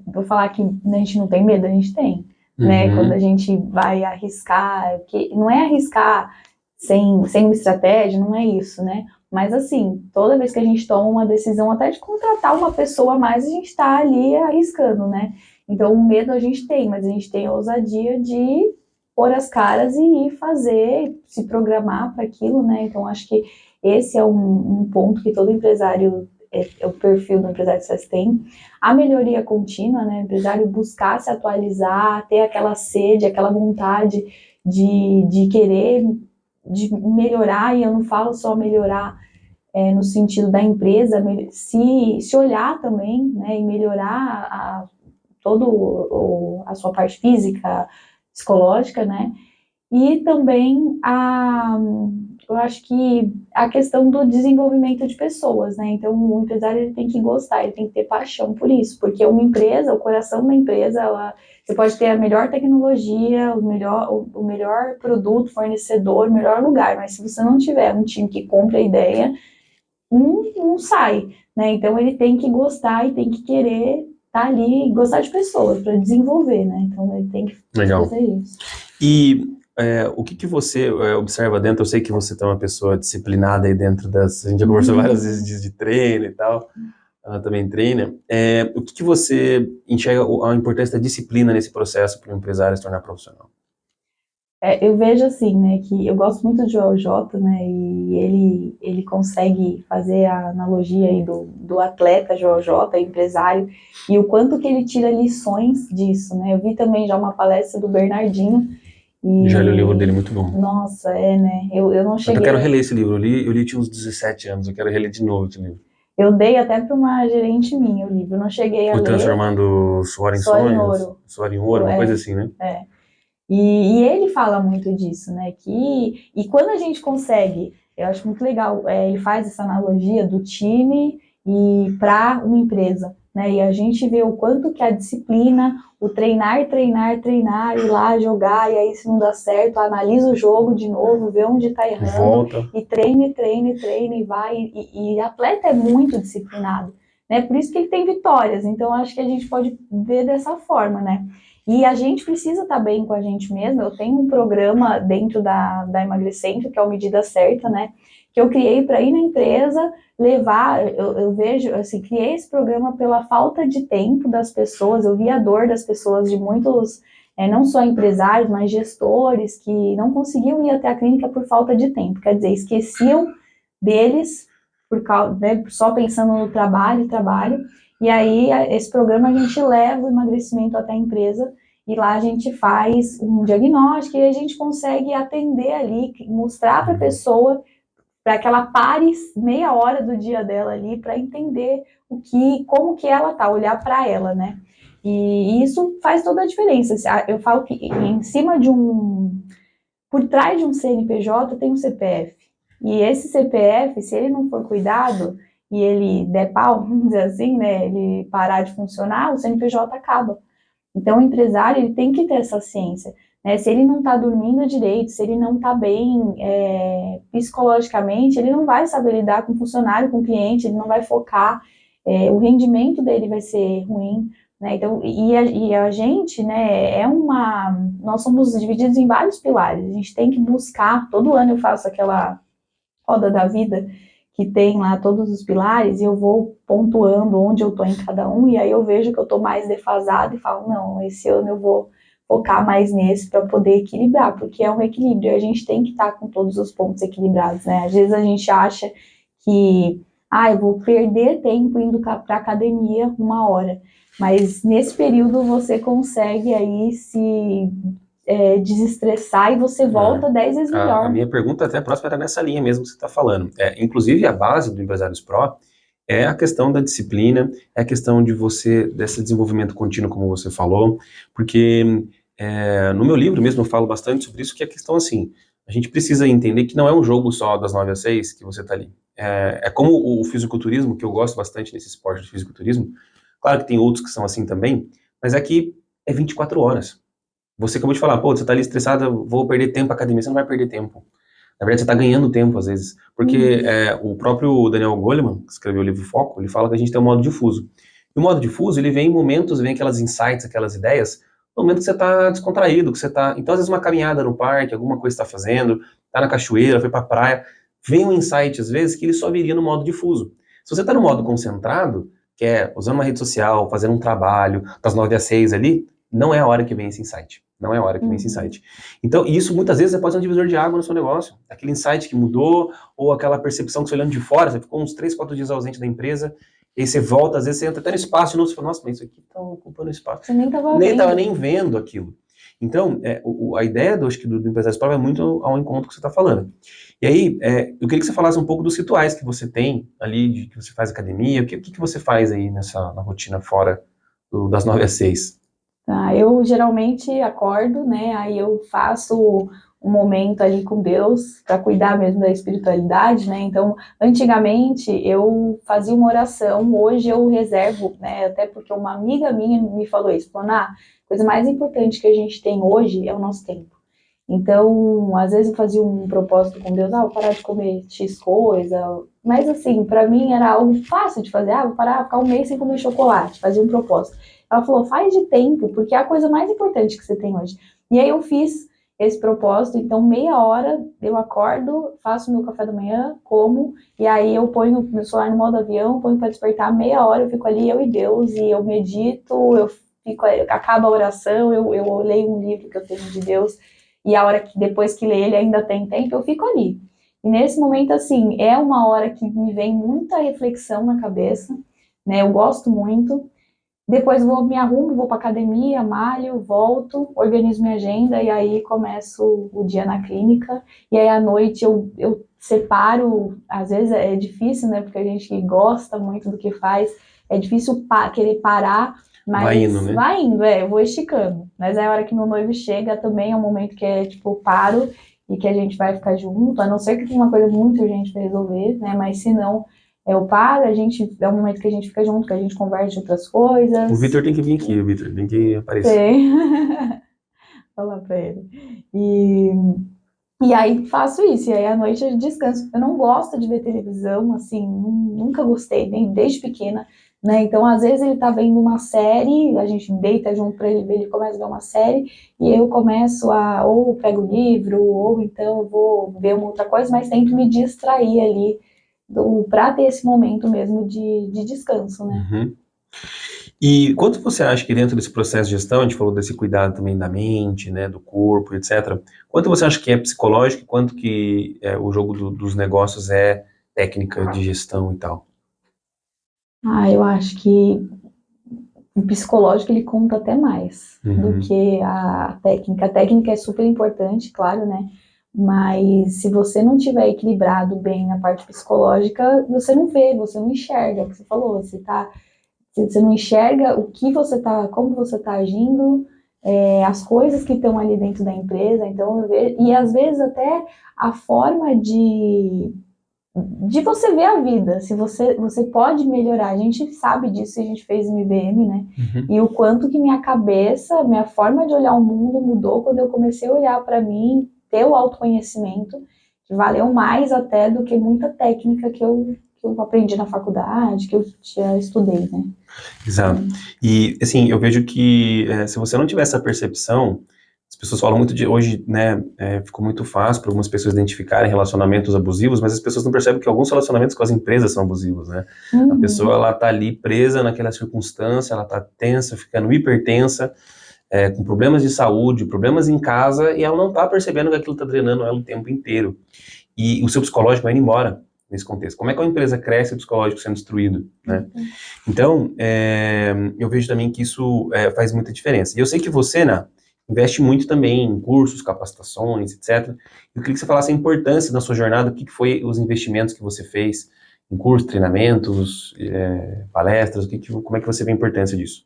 vou falar que a gente não tem medo, a gente tem, né? Quando a gente vai arriscar, que não é arriscar sem uma estratégia, não é isso, né? Mas assim, toda vez que a gente toma uma decisão, até de contratar uma pessoa a mais, a gente está ali arriscando, né? Então, o medo a gente tem, mas a gente tem a ousadia de pôr as caras e ir fazer, se programar para aquilo, né? Então, acho que esse é um ponto que todo empresário, o perfil do empresário de sucesso tem. A melhoria contínua, né? O empresário buscar se atualizar, ter aquela sede, aquela vontade de querer, de melhorar, e eu não falo só melhorar no sentido da empresa, se olhar também, né? E melhorar toda a sua parte física, psicológica, né? E também eu acho que a questão do desenvolvimento de pessoas, né? Então, o empresário ele tem que gostar, ele tem que ter paixão por isso, porque uma empresa, o coração da empresa, você pode ter a melhor tecnologia, o melhor produto, fornecedor, o melhor lugar, mas se você não tiver um time que compra a ideia, não sai, né? Então, ele tem que gostar e tem que querer estar ali e gostar de pessoas para desenvolver, né? Então, ele tem que fazer isso.
E o que você observa dentro? Eu sei que você é uma pessoa disciplinada aí dentro a gente já conversou várias vezes de treino e tal, ela também treina. O que você enxerga a importância da disciplina nesse processo para o empresário se tornar profissional?
Eu vejo assim, né, que eu gosto muito do Joel J, né, e ele consegue fazer a analogia aí do atleta Joel J, empresário, e o quanto que ele tira lições disso, né. Eu vi também já uma palestra do Bernardinho,
Já li o livro dele,
e,
muito bom.
nossa, né, eu não
Eu quero
cheguei,
reler esse livro. Eu li tinha uns 17 anos, eu quero reler de novo esse livro.
eu dei até para uma gerente minha o livro, eu não cheguei a
O
ler,
Transformando Suor em
só em
Sonhos,
ouro,
Suor em Ouro, uma coisa assim, né?
é. E ele fala muito disso, né? E quando a gente consegue, eu acho muito legal, ele faz essa analogia do time e para uma empresa, né? E a gente vê o quanto que a disciplina, o treinar, treinar, treinar, ir lá jogar, e aí se não dá certo, analisa o jogo de novo, vê onde está errando,
Volta.
e treine, treine, treine, e vai. E atleta é muito disciplinado, né? Por isso que ele tem vitórias. Então, acho que a gente pode ver dessa forma, né? E a gente precisa estar bem com a gente mesmo. Eu tenho um programa dentro da Emagrecendo, que é o Medida Certa, né? Que eu criei para ir na empresa, levar. Eu vejo, assim, criei esse programa pela falta de tempo das pessoas. Eu vi a dor das pessoas, de muitos, não só empresários, mas gestores, que não conseguiam ir até a clínica por falta de tempo. Quer dizer, esqueciam deles, por causa, né, só pensando no trabalho, trabalho. E aí, esse programa a gente leva o emagrecimento até a empresa e lá a gente faz um diagnóstico e a gente consegue atender ali, mostrar para a pessoa, para que ela pare meia hora do dia dela ali para entender como que ela tá, olhar para ela, né? E isso faz toda a diferença. Eu falo que em cima por trás de um CNPJ tem um CPF. E esse CPF, se ele não for cuidado e ele der pau, vamos dizer assim, né, ele parar de funcionar, o CNPJ acaba. Então, o empresário ele tem que ter essa ciência. Né? Se ele não está dormindo direito, se ele não está bem psicologicamente, ele não vai saber lidar com o funcionário, com o cliente, ele não vai focar, o rendimento dele vai ser ruim. Né? Então, e a gente, né, nós somos divididos em vários pilares. A gente tem que buscar, todo ano eu faço aquela roda da vida, que tem lá todos os pilares, e eu vou pontuando onde eu tô em cada um, e aí eu vejo que eu tô mais defasado e falo, não, esse ano eu vou focar mais nesse para poder equilibrar, porque é um equilíbrio, a gente tem que estar com todos os pontos equilibrados, né? Às vezes a gente acha que, eu vou perder tempo indo para academia 1 hora, mas nesse período você consegue aí se desestressar e você volta 10 vezes
A
melhor.
minha pergunta até próxima era nessa linha mesmo que você está falando. Inclusive, a base do Empresários Pro é a questão da disciplina, é a questão desse desenvolvimento contínuo, como você falou, porque no meu livro mesmo eu falo bastante sobre isso, que é a questão assim, a gente precisa entender que não é um jogo só das 9 às 6 que você está ali. É como o fisiculturismo, que eu gosto bastante nesse esporte de fisiculturismo, claro que tem outros que são assim também, mas aqui é 24 horas. Você acabou de falar, pô, você tá ali estressada, vou perder tempo na academia. Você não vai perder tempo. Na verdade, você tá ganhando tempo, às vezes. Porque o próprio Daniel Goleman, que escreveu o livro Foco, ele fala que a gente tem um modo difuso. E o modo difuso, ele vem em momentos, vem aquelas insights, aquelas ideias, no momento que você tá descontraído, que você tá... Então, às vezes, uma caminhada no parque, alguma coisa que você tá fazendo, tá na cachoeira, foi pra praia, vem um insight, às vezes, que ele só viria no modo difuso. Se você tá no modo concentrado, que é usando uma rede social, fazendo um trabalho, das 9 às 6 ali, não é a hora que vem esse insight. Não é a hora que vem esse insight. Então, isso muitas vezes pode ser um divisor de água no seu negócio. Aquele insight que mudou, ou aquela percepção que você olhando de fora, você ficou uns 3, 4 dias ausente da empresa, e aí você volta, às vezes você entra até no espaço de novo, você fala, nossa, mas isso aqui tá ocupando espaço.
Você nem estava
Nem estava
vendo.
nem vendo aquilo. Então, a ideia acho que do empresário Pro é muito ao encontro que você está falando. E aí, eu queria que você falasse um pouco dos rituais que você tem ali, que você faz academia, o que você faz aí na rotina fora das 9 às 6?
Tá, eu geralmente acordo, né? Aí eu faço um momento ali com Deus para cuidar mesmo da espiritualidade, né? Então, antigamente eu fazia uma oração, hoje eu reservo, né? Até porque uma amiga minha me falou isso, falou, a coisa mais importante que a gente tem hoje é o nosso tempo. Então, às vezes eu fazia um propósito com Deus, vou parar de comer X coisa, mas assim, para mim era algo fácil de fazer, vou parar, ficar 1 mês sem comer chocolate, fazia um propósito. Ela falou, faz de tempo, porque é a coisa mais importante que você tem hoje. E aí eu fiz esse propósito, então meia hora eu acordo, faço meu café da manhã, como, e aí eu ponho meu celular no modo avião, ponho para despertar, meia hora eu fico ali, eu e Deus, e eu medito, acaba a oração, eu leio um livro que eu tenho de Deus, e a hora que depois que lê ele ainda tem tempo, eu fico ali. E nesse momento, assim, é uma hora que me vem muita reflexão na cabeça, né? Eu gosto muito. Depois me arrumo, vou para academia, malho, volto, organizo minha agenda e aí começo o dia na clínica. E aí à noite eu separo, às vezes é difícil, né? Porque a gente gosta muito do que faz, é difícil querer parar, mas
Vai indo, né?
vai indo, eu vou esticando. Mas é a hora que meu noivo chega também, é um momento que é tipo, paro e que a gente vai ficar junto, a não ser que tenha uma coisa muito urgente para resolver, né? Mas se não, eu paro, é um momento que a gente fica junto, que a gente conversa de outras coisas.
O Vitor tem que vir aqui, o Vitor tem que aparecer.
Tem. Falar pra ele. E aí faço isso, e aí à noite eu descanso. Eu não gosto de ver televisão, assim, nunca gostei, nem desde pequena, né? Então, às vezes ele tá vendo uma série, a gente deita junto pra ele ver, ele começa a ver uma série, e eu começo ou pego o livro, ou então eu vou ver uma outra coisa, mas tento me distrair ali, pra ter esse momento mesmo de descanso, né?
Uhum. E quanto você acha que dentro desse processo de gestão, a gente falou desse cuidado também da mente, né, do corpo, etc. Quanto você acha que é psicológico e quanto que o jogo dos negócios é técnica de gestão e tal?
Eu acho que o psicológico ele conta até mais do que a técnica. A técnica é super importante, claro, né? Mas se você não tiver equilibrado bem na parte psicológica, você não vê, você não enxerga, é o que você falou, você não enxerga o que você tá, como você tá agindo, as coisas que estão ali dentro da empresa, então eu vejo, e às vezes até a forma de você ver a vida, se você pode melhorar, a gente sabe disso, a gente fez MBM, né? E o quanto que minha cabeça, minha forma de olhar o mundo mudou quando eu comecei a olhar para mim, ter o autoconhecimento, que valeu mais até do que muita técnica que eu aprendi na faculdade, que eu já estudei, né?
Exato. E, assim, eu vejo que se você não tiver essa percepção, as pessoas falam muito de hoje, né, ficou muito fácil para algumas pessoas identificarem relacionamentos abusivos, mas as pessoas não percebem que alguns relacionamentos com as empresas são abusivos, né? A pessoa, ela tá ali presa naquela circunstância, ela tá tensa, ficando hipertensa, com problemas de saúde, problemas em casa, e ela não tá percebendo que aquilo tá drenando ela o tempo inteiro. E o seu psicológico vai indo embora nesse contexto. Como é que uma empresa cresce e o psicológico sendo destruído, né? Então, eu vejo também que isso faz muita diferença. E eu sei que você, Ná, investe muito também em cursos, capacitações, etc. Eu queria que você falasse a importância da sua jornada, o que foi os investimentos que você fez em cursos, treinamentos, palestras, como é que você vê a importância disso?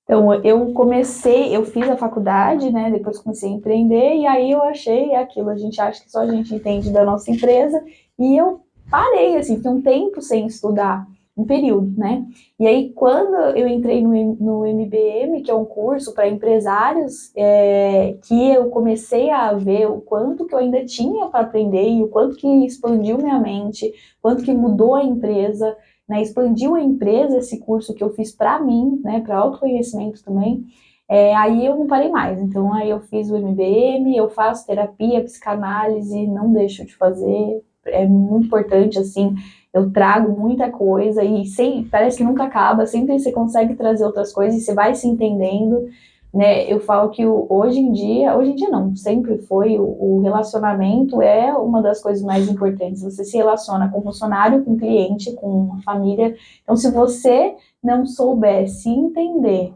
Então, eu fiz a faculdade, né, depois comecei a empreender, e aí eu achei aquilo, a gente acha que só a gente entende da nossa empresa, e eu parei, assim, fiquei um tempo sem estudar, um período, né, e aí quando eu entrei no MBM, que é um curso para empresários, que eu comecei a ver o quanto que eu ainda tinha para aprender, e o quanto que expandiu minha mente, quanto que mudou a empresa, né, expandiu a empresa, esse curso que eu fiz para mim, né, para autoconhecimento também, aí eu não parei mais. Então, aí eu fiz o MBM, eu faço terapia, psicanálise, não deixo de fazer, é muito importante, assim, eu trago muita coisa e parece que nunca acaba, sempre você consegue trazer outras coisas e você vai se entendendo, né? Eu falo que hoje em dia não, sempre foi, o relacionamento é uma das coisas mais importantes. Você se relaciona com o funcionário, com o cliente, com a família. Então, se você não souber se entender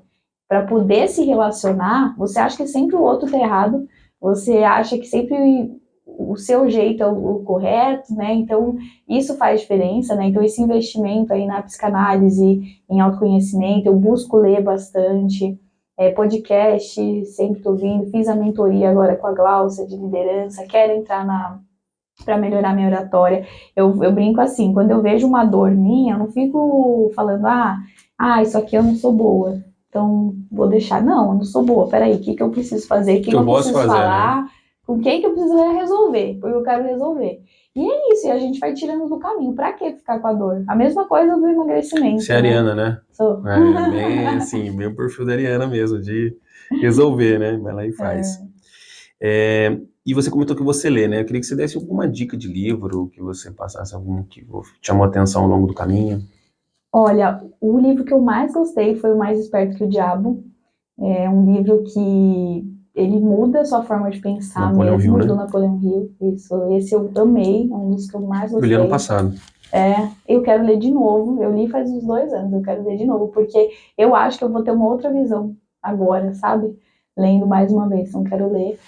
para poder se relacionar, você acha que sempre o outro está errado, você acha que sempre o seu jeito é o correto, né? Então, isso faz diferença, né? Então, esse investimento aí na psicanálise, em autoconhecimento, eu busco ler bastante, podcast, sempre estou ouvindo, fiz a mentoria agora com a Glaucia de liderança, quero entrar para melhorar minha oratória. Eu brinco assim, quando eu vejo uma dor minha, eu não fico falando, isso aqui eu não sou boa, então vou deixar. Não, eu não sou boa, peraí, o que eu preciso fazer, o que eu
posso
preciso
fazer,
falar,
né?
com quem que eu preciso resolver, porque eu quero resolver. E é isso, e a gente vai tirando do caminho. Pra que ficar com a dor? A mesma coisa do emagrecimento.
Você é ariana, né?
Sou.
Bem assim, bem o perfil da Ariana mesmo, de resolver, né? Vai lá e faz. E você comentou que você lê, né? Eu queria que você desse alguma dica de livro, que você passasse algum que te chamou a atenção ao longo do caminho.
Olha, o livro que eu mais gostei foi O Mais Esperto que o Diabo. É um livro que ele muda a sua forma de pensar
Napoleão
mesmo,
Hill, né?
do Napoleão Hill. Isso, esse eu amei, é um dos que eu mais
Eu li
gostei.
ano passado.
Eu quero ler de novo, eu li faz uns 2 anos, eu quero ler de novo, porque eu acho que eu vou ter uma outra visão agora, sabe? Lendo mais uma vez, então quero ler.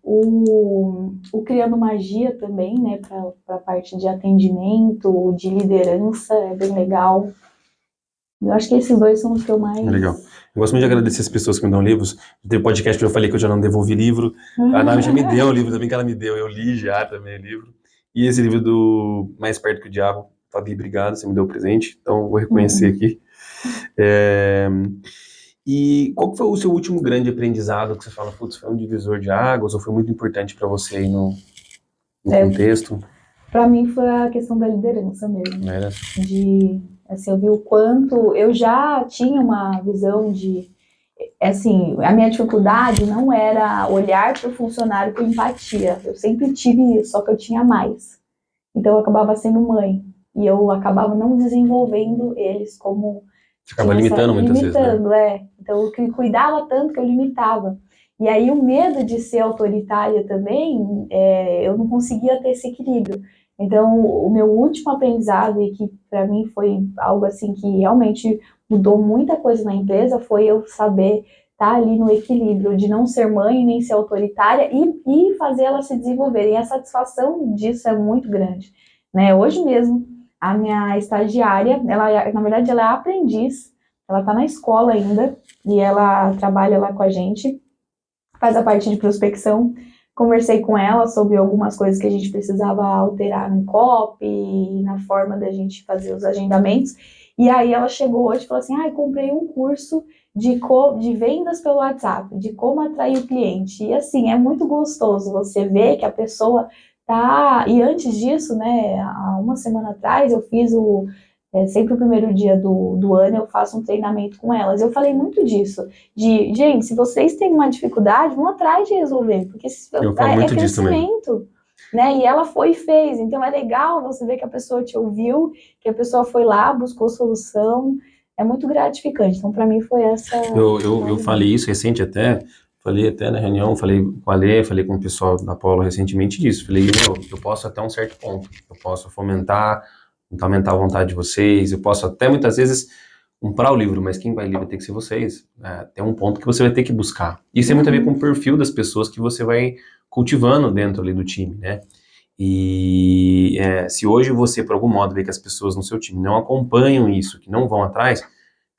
O Criando Magia também, né, para a parte de atendimento, de liderança, é bem legal. Eu acho que esses 2 são os que eu mais...
Legal. Eu gosto muito de agradecer as pessoas que me dão livros. Teve podcast que eu falei que eu já não devolvi livro. A Nami já me deu o livro também, que ela me deu. Eu li já também o livro. E esse livro do Mais Perto que o Diabo. Fabi, obrigado, você me deu o presente. Então, eu vou reconhecer aqui. E qual que foi o seu último grande aprendizado que você fala, putz, foi um divisor de águas ou foi muito importante para você aí no contexto?
Para mim foi a questão da liderança mesmo.
Era.
Assim, eu vi o quanto eu já tinha uma visão de, assim, a minha dificuldade não era olhar para o funcionário com empatia. Eu sempre tive isso, só que eu tinha mais. Então eu acabava sendo mãe e eu acabava não desenvolvendo eles como
Você acaba limitando muitas vezes, né?
Então eu cuidava tanto que eu limitava. E aí o medo de ser autoritária também, eu não conseguia ter esse equilíbrio. Então o meu último aprendizado, e que para mim foi algo assim que realmente mudou muita coisa na empresa, foi eu saber estar ali no equilíbrio de não ser mãe nem ser autoritária e fazer ela se desenvolver. E a satisfação disso é muito grande, né? Hoje mesmo a minha estagiária, ela, na verdade, ela é aprendiz, ela está na escola ainda, e ela trabalha lá com a gente, faz a parte de prospecção. Conversei com ela sobre algumas coisas que a gente precisava alterar no copy, na forma da gente fazer os agendamentos, e aí ela chegou hoje e falou assim, comprei um curso de vendas pelo WhatsApp, de como atrair o cliente, e assim, é muito gostoso você ver que a pessoa tá, e antes disso, né, há uma semana atrás, eu fiz sempre o primeiro dia do ano eu faço um treinamento com elas. Eu falei muito disso, gente, se vocês têm uma dificuldade, vão atrás de resolver, porque é crescimento, né? E ela foi e fez, então é legal você ver que a pessoa te ouviu, que a pessoa foi lá, buscou solução, é muito gratificante. Então, para mim, foi essa...
Eu falei isso recente até, falei até na reunião, falei com a Lê, falei com o pessoal da Polo recentemente disso. Falei, eu posso até um certo ponto, eu posso fomentar, aumentar a vontade de vocês, eu posso até muitas vezes comprar o livro, mas quem vai ler vai ter que ser vocês. Tem um ponto que você vai ter que buscar. Isso tem muito a ver com o perfil das pessoas que você vai cultivando dentro ali do time, né? E se hoje você, por algum modo, vê que as pessoas no seu time não acompanham isso, que não vão atrás,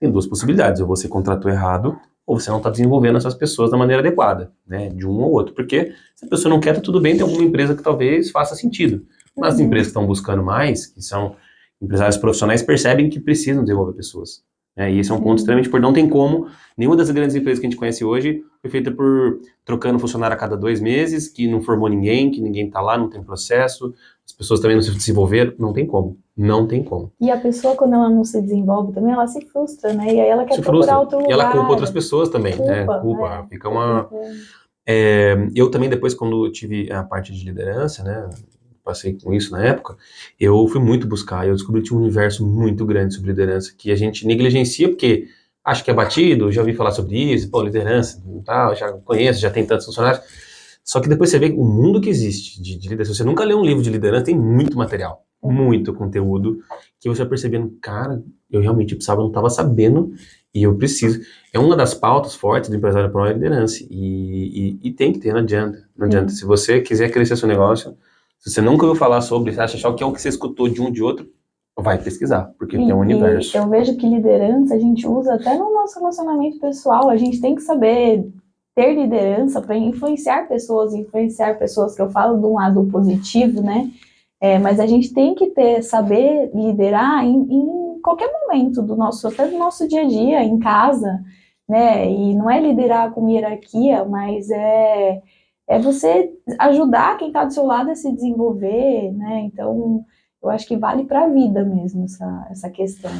tem 2 possibilidades, ou você contratou errado, ou você não está desenvolvendo essas pessoas da maneira adequada, né, de um ou outro, porque se a pessoa não quer, tá tudo bem, tem alguma empresa que talvez faça sentido, mas as empresas que estão buscando mais, que são empresários profissionais, percebem que precisam desenvolver pessoas, né, e esse é um ponto extremamente importante, não tem como, nenhuma das grandes empresas que a gente conhece hoje foi feita por trocando funcionário a cada 2 meses, que não formou ninguém, que ninguém está lá, não tem processo, as pessoas também não se desenvolveram, não tem como. Não tem como.
E a pessoa, quando ela não se desenvolve também, ela se frustra, né? E aí ela quer procurar outro lugar.
E ela culpa outras pessoas também, né? Culpa. Fica uma... eu também, depois, quando eu tive a parte de liderança, né? Passei com isso na época, eu fui muito buscar, eu descobri que tinha um universo muito grande sobre liderança, que a gente negligencia, porque acho que é batido, já ouvi falar sobre isso, pô, liderança, tal, já conheço, já tem tantos funcionários. Só que depois você vê o mundo que existe de liderança. Se você nunca leu um livro de liderança, tem muito material, muito conteúdo, que você vai percebendo, cara, eu realmente precisava, não estava sabendo, e eu preciso. É uma das pautas fortes do empresário pro é liderança, e tem que ter, não adianta. Não adianta. Se você quiser crescer seu negócio, se você nunca ouviu falar sobre, você acha que é o que você escutou de um de outro, vai pesquisar, porque tem um universo.
Eu vejo que liderança a gente usa até no nosso relacionamento pessoal, a gente tem que saber ter liderança para influenciar pessoas que eu falo de um lado positivo, né? Mas a gente tem que saber liderar em qualquer momento até do nosso dia a dia, em casa, né? E não é liderar com hierarquia, mas é você ajudar quem está do seu lado a se desenvolver, né? Então, eu acho que vale para a vida mesmo essa questão.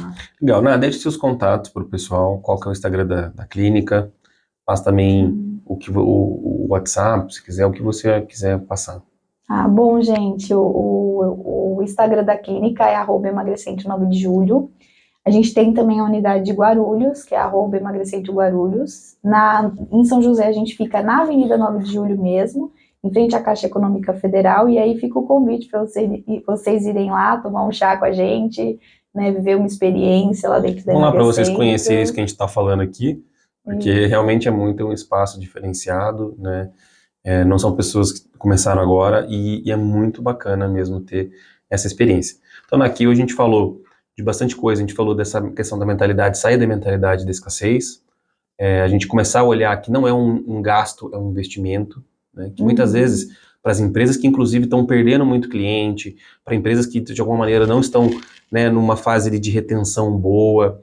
Legal, deixe seus contatos para o pessoal, qual que é o Instagram da clínica, passa também o WhatsApp, se quiser, o que você quiser passar.
Bom, gente, o Instagram da clínica é @emagrecente9 de julho. A gente tem também a unidade de Guarulhos, que é @emagrecente Guarulhos. Em São José a gente fica na Avenida 9 de Julho mesmo, em frente à Caixa Econômica Federal, e aí fica o convite para vocês irem lá, tomar um chá com a gente, né, viver uma experiência lá dentro da
Vamos lá para vocês
Emagrecente.
conhecerem isso que a gente está falando aqui, porque realmente é muito um espaço diferenciado, né? Não são pessoas que começaram agora e é muito bacana mesmo ter essa experiência. Então aqui hoje a gente falou de bastante coisa, a gente falou dessa questão da mentalidade, sair da mentalidade da escassez, a gente começar a olhar que não é um gasto, é um investimento, né? Que muitas vezes, para as empresas que inclusive estão perdendo muito cliente, para empresas que de alguma maneira não estão, né, numa fase de retenção boa,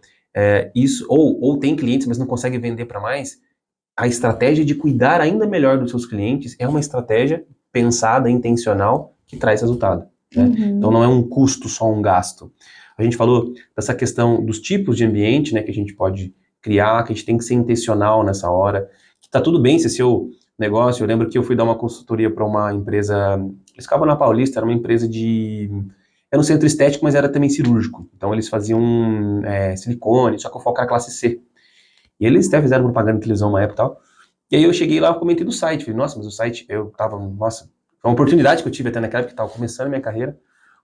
ou tem clientes, mas não consegue vender para mais, a estratégia de cuidar ainda melhor dos seus clientes é uma estratégia pensada, intencional, que traz resultado, né? Então não é um custo, só um gasto. A gente falou dessa questão dos tipos de ambiente, né, que a gente pode criar, que a gente tem que ser intencional nessa hora, que tá tudo bem se seu negócio, eu lembro que eu fui dar uma consultoria para uma empresa, eles ficavam na Paulista, era uma empresa era um centro estético, mas era também cirúrgico, então eles faziam silicone, só que o foco era classe C. E eles até fizeram propaganda de televisão uma época e tal. E aí eu cheguei lá, comentei do site, falei, nossa, mas o site, nossa, foi uma oportunidade que eu tive até naquela época, que estava começando a minha carreira,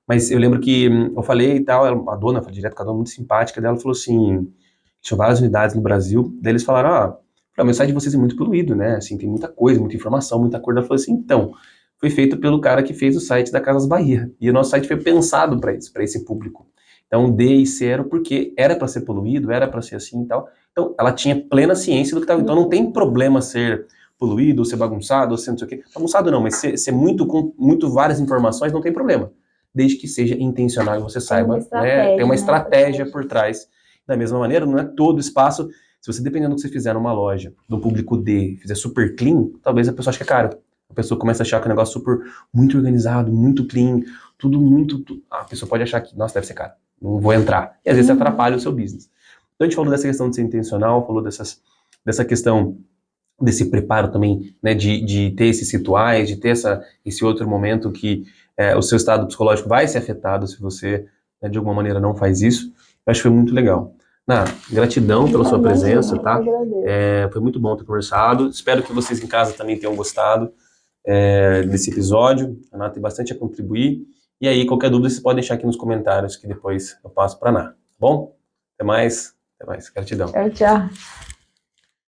mas eu lembro que eu falei e tal, a dona, falei direto com a dona, muito simpática dela, falou assim, tinha várias unidades no Brasil, daí eles falaram, o site de vocês é muito poluído, né, assim, tem muita coisa, muita informação, muita coisa. Ela falou assim, então, foi feito pelo cara que fez o site da Casas Bahia, e o nosso site foi pensado para isso, para esse público. Então, D e C era porque era para ser poluído, era para ser assim e tal. Então, ela tinha plena ciência do que estava. Então, não tem problema ser poluído, ou ser bagunçado, ou ser não sei o quê. Bagunçado não, mas ser muito com várias informações não tem problema. Desde que seja intencional e você saiba, né, tem uma estratégia por trás. Da mesma maneira, não é todo espaço. Se você, dependendo do que você fizer numa loja, do público D, fizer super clean, talvez a pessoa ache que é caro. A pessoa começa a achar que o negócio é muito organizado, muito clean, tudo muito. A pessoa pode achar que, nossa, deve ser caro, não vou entrar. E às vezes atrapalha o seu business. Então a gente falou dessa questão de ser intencional, falou dessa questão desse preparo também, né, de ter esses rituais, de ter esse outro momento que o seu estado psicológico vai ser afetado se você, né, de alguma maneira não faz isso. Eu acho que foi muito legal. Gratidão pela sua presença, tá? Foi muito bom ter conversado. Espero que vocês em casa também tenham gostado desse episódio. A Ná tem bastante a contribuir. E aí, qualquer dúvida, vocês podem deixar aqui nos comentários que depois eu passo para a Ná. Tá bom? Até mais. Gratidão.
Tchau, tchau.